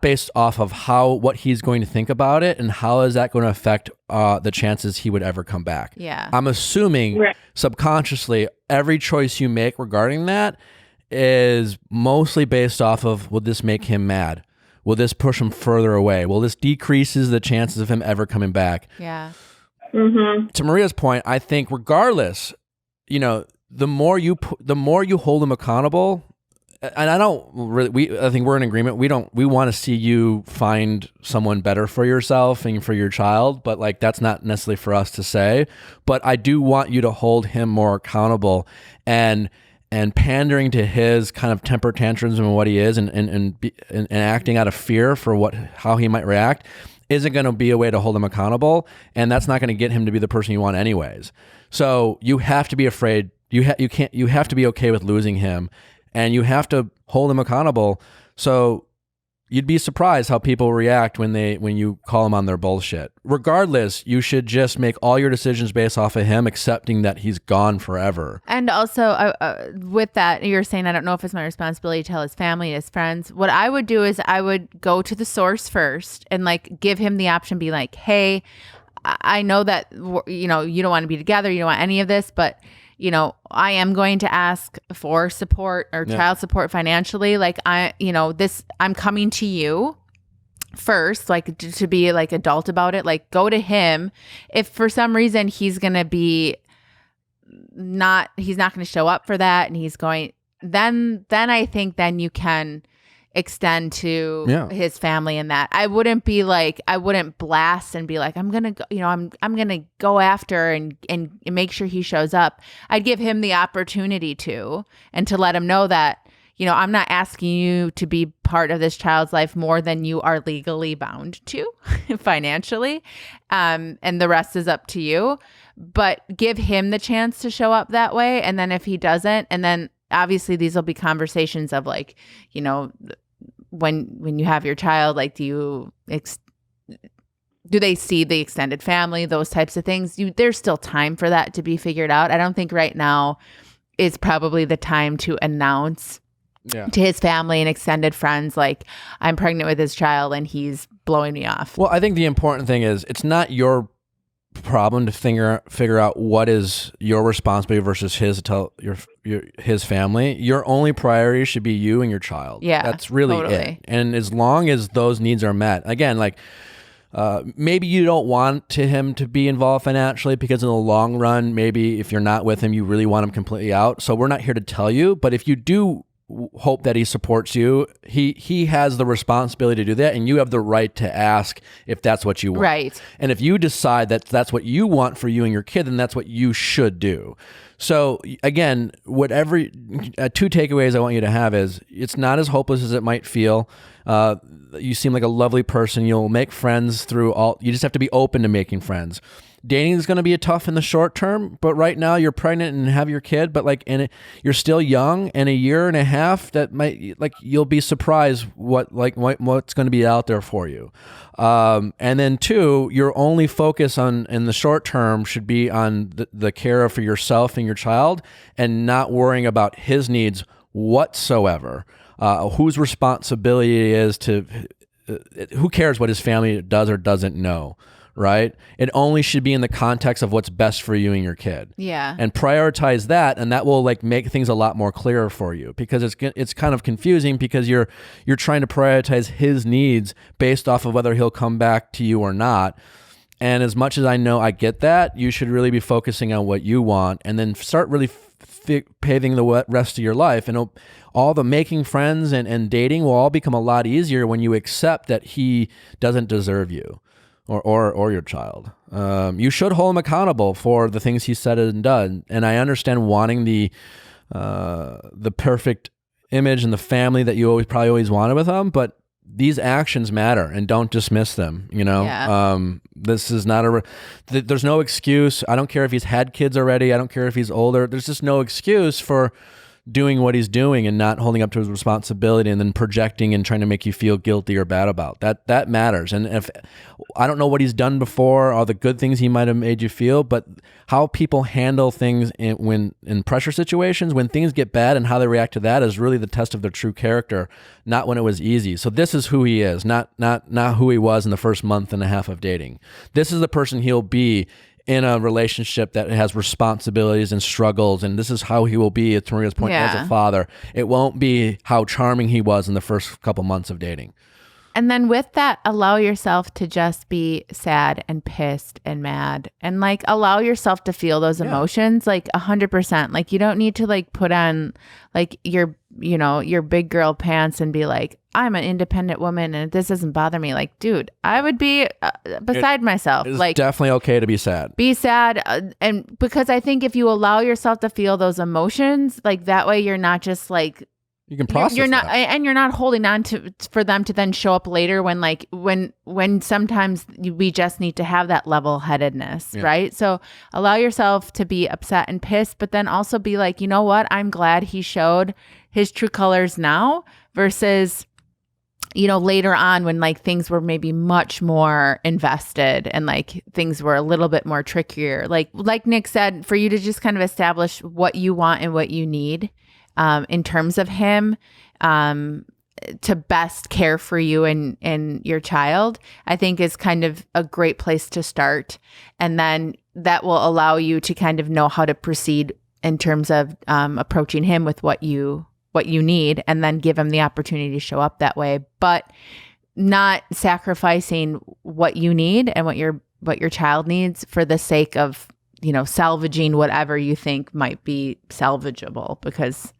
based off of what he's going to think about it and how is that going to affect the chances he would ever come back. Yeah. I'm assuming subconsciously every choice you make regarding that is mostly based off of, will this make him mad? Will this push him further away? Will this decreases the chances of him ever coming back? Yeah. Mm-hmm. To Maria's point, I think regardless, you know, the more you hold him accountable. And I think we're in agreement. We want to see you find someone better for yourself and for your child, but like, that's not necessarily for us to say, but I do want you to hold him more accountable, and pandering to his kind of temper tantrums and what he is and acting out of fear for how he might react isn't going to be a way to hold him accountable. And that's not going to get him to be the person you want anyways. So you have to be afraid. You have to be okay with losing him. And you have to hold them accountable. So you'd be surprised how people react when you call them on their bullshit. Regardless, you should just make all your decisions based off of him, accepting that he's gone forever. And also with that, you're saying, I don't know if it's my responsibility to tell his family, his friends. What I would do is I would go to the source first and like give him the option, be like, hey, I know that, you know, you don't want to be together. You don't want any of this, but you know, I am going to ask for support or child support financially. Like I'm coming to you first, like to be like adult about it, like go to him. If for some reason he's not going to show up for that and he's going, then I think then you can extend to his family and that. I wouldn't blast and be like, I'm going to go, you know, I'm going to go after and make sure he shows up. I'd give him the opportunity to, and to let him know that, you know, I'm not asking you to be part of this child's life more than you are legally bound to financially. And the rest is up to you, but give him the chance to show up that way. And then if he doesn't, and then obviously these will be conversations of like, you know, when you have your child, like, do they see the extended family, those types of things? There's still time for that to be figured out. I don't think right now is probably the time to announce to his family and extended friends, like, I'm pregnant with his child and he's blowing me off. Well, I think the important thing is it's not your problem to figure out what is your responsibility versus his to tell his family. Your only priority should be you and your child. Yeah, that's really it. And as long as those needs are met, again, like maybe you don't want him to be involved financially because in the long run, maybe if you're not with him, you really want him completely out. So we're not here to tell you, but if you do hope that he supports you, he has the responsibility to do that, and you have the right to ask if that's what you want. Right. And if you decide that that's what you want for you and your kid, then that's what you should do. So again, whatever two takeaways I want you to have is it's not as hopeless as it might feel. You seem like a lovely person. You'll make friends you just have to be open to making friends. Dating is going to be tough in the short term, but right now you're pregnant and have your kid, but you're still young, and a year and a half that might, like, you'll be surprised what's going to be out there for you. And then two, your only focus in the short term should be on the care for yourself and your child, and not worrying about his needs whatsoever. Whose responsibility it is who cares what his family does or doesn't know. right? It only should be in the context of what's best for you and your kid. Yeah. And prioritize that, and that will like make things a lot more clearer for you, because it's kind of confusing because you're trying to prioritize his needs based off of whether he'll come back to you or not. And as much as I know I get that, you should really be focusing on what you want, and then start really paving the rest of your life. And all the making friends and dating will all become a lot easier when you accept that he doesn't deserve you or your child. You should hold him accountable for the things he said and done. And I understand wanting the perfect image and the family that you probably always wanted with him, but these actions matter, and don't dismiss them. Yeah. This is not there's no excuse. I don't care if he's had kids already. I don't care if he's older. There's just no excuse for doing what he's doing and not holding up to his responsibility, and then projecting and trying to make you feel guilty or bad about that matters. And if I don't know what he's done before, all the good things he might have made you feel, but how people handle things in pressure situations, when things get bad, and how they react to that is really the test of their true character, not when it was easy. So this is who he is, not who he was in the first month and a half of dating. This is the person he'll be in a relationship that has responsibilities and struggles, and this is how he will be, to Maria's point, as a father. It won't be how charming he was in the first couple months of dating. And then with that, allow yourself to just be sad and pissed and mad, and like allow yourself to feel those emotions, like 100%. Like you don't need to like put on like your big girl pants and be like, I'm an independent woman and this doesn't bother me. Like, dude, I would be beside myself. It's like definitely okay to be sad. Be sad. And because I think if you allow yourself to feel those emotions, like that way you're not just like, you can process you're not, that. and you're not holding on for them to then show up later when sometimes we just need to have that level-headedness, right? So allow yourself to be upset and pissed, but then also be like, you know what? I'm glad he showed his true colors now versus, later on when like things were maybe much more invested and like things were a little bit more trickier. Like Nick said, for you to just kind of establish what you want and what you need in terms of him to best care for you and your child, I think is kind of a great place to start. And then that will allow you to kind of know how to proceed in terms of approaching him with what you need, and then give him the opportunity to show up that way, but not sacrificing what you need and what your child needs for the sake of, salvaging whatever you think might be salvageable, because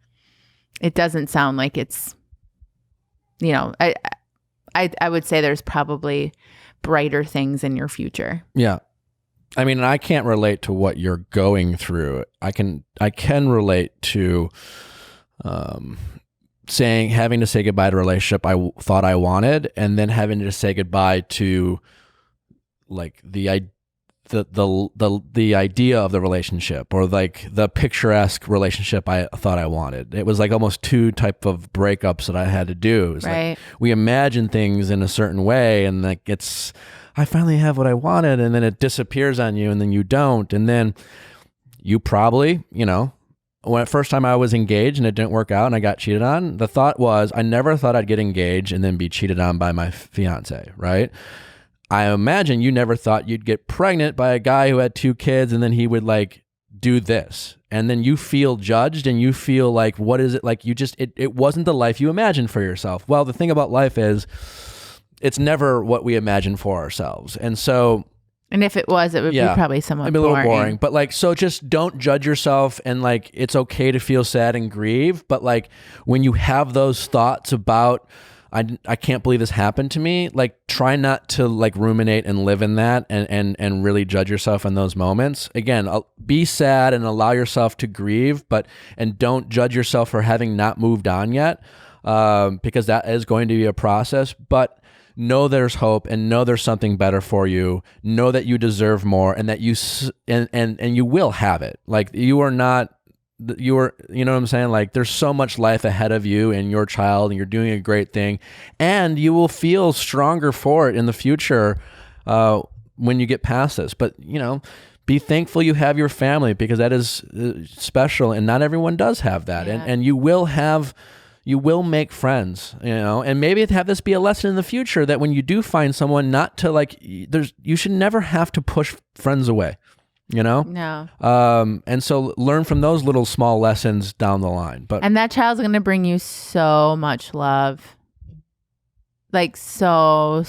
it doesn't sound like it's, I would say there's probably brighter things in your future. Yeah. I mean, I can't relate to what you're going through. I can relate to having to say goodbye to a relationship I thought I wanted, and then having to say goodbye to like the idea of the relationship, or like the picturesque relationship I thought I wanted. It was like almost two type of breakups that I had to do. It was right. Like we imagine things in a certain way, and like I finally have what I wanted, and then it disappears on you, and then you don't, and then you probably, when the first time I was engaged and it didn't work out and I got cheated on, the thought was, I never thought I'd get engaged and then be cheated on by my fiance, right? I imagine you never thought you'd get pregnant by a guy who had 2 kids and then he would like do this. And then you feel judged and you feel like, what is it? Like it wasn't the life you imagined for yourself. Well, the thing about life is it's never what we imagine for ourselves. And so, and if it was, it would be probably somewhat boring. A little boring. But like, so just don't judge yourself, and like, it's okay to feel sad and grieve. But like, when you have those thoughts about, I can't believe this happened to me, like try not to like ruminate and live in that and really judge yourself in those moments. Again, be sad and allow yourself to grieve, and don't judge yourself for having not moved on yet, because that is going to be a process. But know there's hope, and know there's something better for you. Know that you deserve more, and that and you will have it. Like you know what I'm saying? Like there's so much life ahead of you and your child, and you're doing a great thing, and you will feel stronger for it in the future when you get past this. But be thankful you have your family, because that is special, and not everyone does have that. Yeah. And you will have you will make friends, and maybe have this be a lesson in the future that when you do find someone, not to you should never have to push friends away, No. And so learn from those little small lessons down the line. And that child's going to bring you so much love. Like so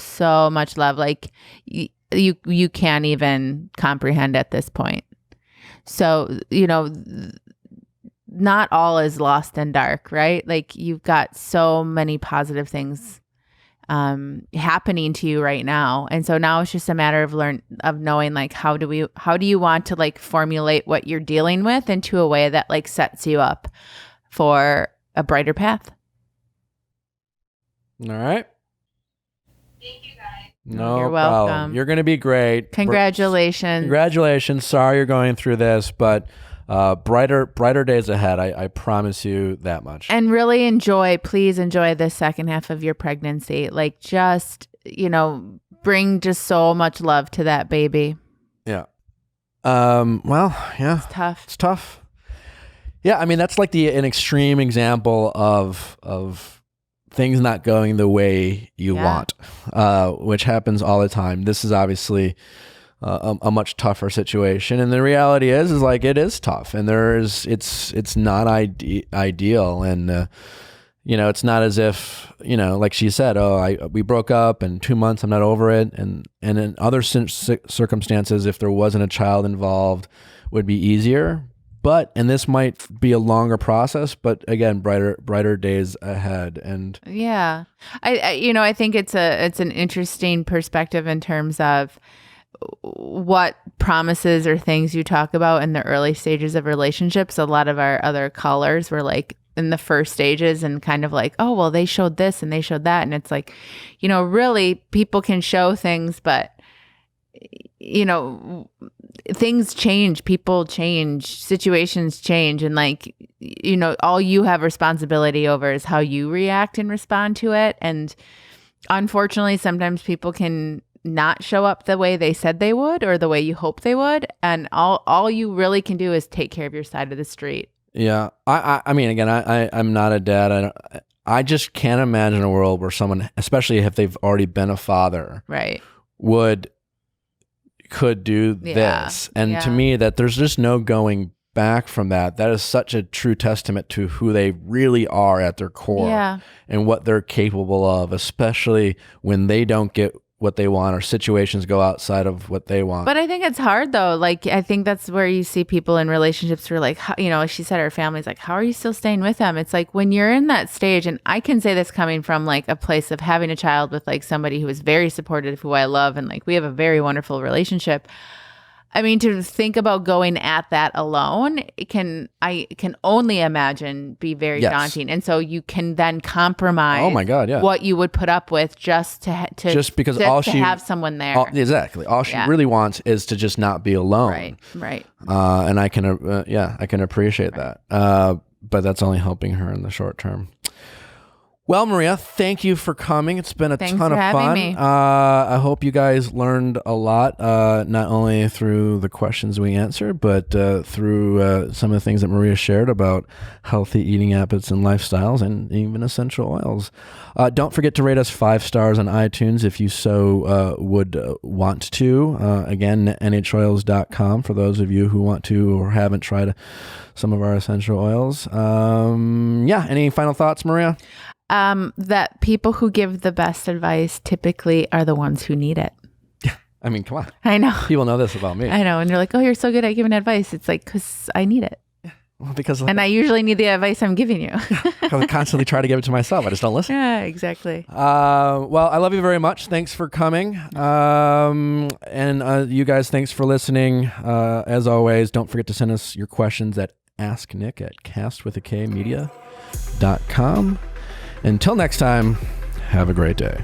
much love. Like you can't even comprehend at this point. So, not all is lost and dark, right? Like you've got so many positive things happening to you right now. And so now it's just a matter of knowing like how do you want to like formulate what you're dealing with into a way that like sets you up for a brighter path. All right. Thank you, guys. No You're problem. welcome. You're going to be great. Congratulations. Congratulations. Sorry you're going through this, but brighter days ahead. I promise you that much. And really please enjoy the second half of your pregnancy. Like just, bring just so much love to that baby. Yeah. Well, yeah. It's tough. It's tough. Yeah. I mean, that's like an extreme example of things not going the way you want, which happens all the time. This is obviously a much tougher situation, and the reality is like it is tough, and it's not ideal, and it's not as if like she said, we broke up in 2 months, I'm not over it, and in other circumstances, if there wasn't a child involved, would be easier. And this might be a longer process, but again, brighter days ahead. And yeah, I think it's an interesting perspective in terms of what promises or things you talk about in the early stages of relationships. A lot of our other callers were like in the first stages and kind of like, oh, well, they showed this and they showed that. And it's like, really people can show things, but things change, people change, situations change. And like, all you have responsibility over is how you react and respond to it. And unfortunately, sometimes people can not show up the way they said they would or the way you hope they would. And all you really can do is take care of your side of the street. Yeah. I mean, again, I'm not a dad. I just can't imagine a world where someone, especially if they've already been a father, right, could do this. And to me, that there's just no going back from that. That is such a true testament to who they really are at their core and what they're capable of, especially when they don't get what they want or situations go outside of what they want. But I think it's hard though. Like, I think that's where you see people in relationships who are like, she said her family's like, how are you still staying with them? It's like when you're in that stage, and I can say this coming from like a place of having a child with like somebody who is very supportive, who I love, and like we have a very wonderful relationship. I mean, to think about going at that alone, I can only imagine be very daunting. And so you can then compromise. Oh my God, yeah. What you would put up with just to have someone there. Exactly. All she really wants is to just not be alone. Right. And I can appreciate that. But that's only helping her in the short term. Well, Maria, thank you for coming. It's been Thanks ton for of having fun. me. I hope you guys learned a lot, not only through the questions we answered, but through some of the things that Maria shared about healthy eating habits and lifestyles, and even essential oils. Don't forget to rate us 5 stars on iTunes if you so would want to. Again, nhoils.com for those of you who want to or haven't tried some of our essential oils. Any final thoughts, Maria? That people who give the best advice typically are the ones who need it. I mean, come on. I know. People know this about me. I know. And they're like, oh, you're so good at giving advice. It's like, because I need it. Well, because and I usually need the advice I'm giving you. I constantly try to give it to myself. I just don't listen. Yeah, exactly. Well, I love you very much. Thanks for coming. And you guys, thanks for listening. As always, don't forget to send us your questions at asknick@castwithakmedia.com. Until next time, have a great day.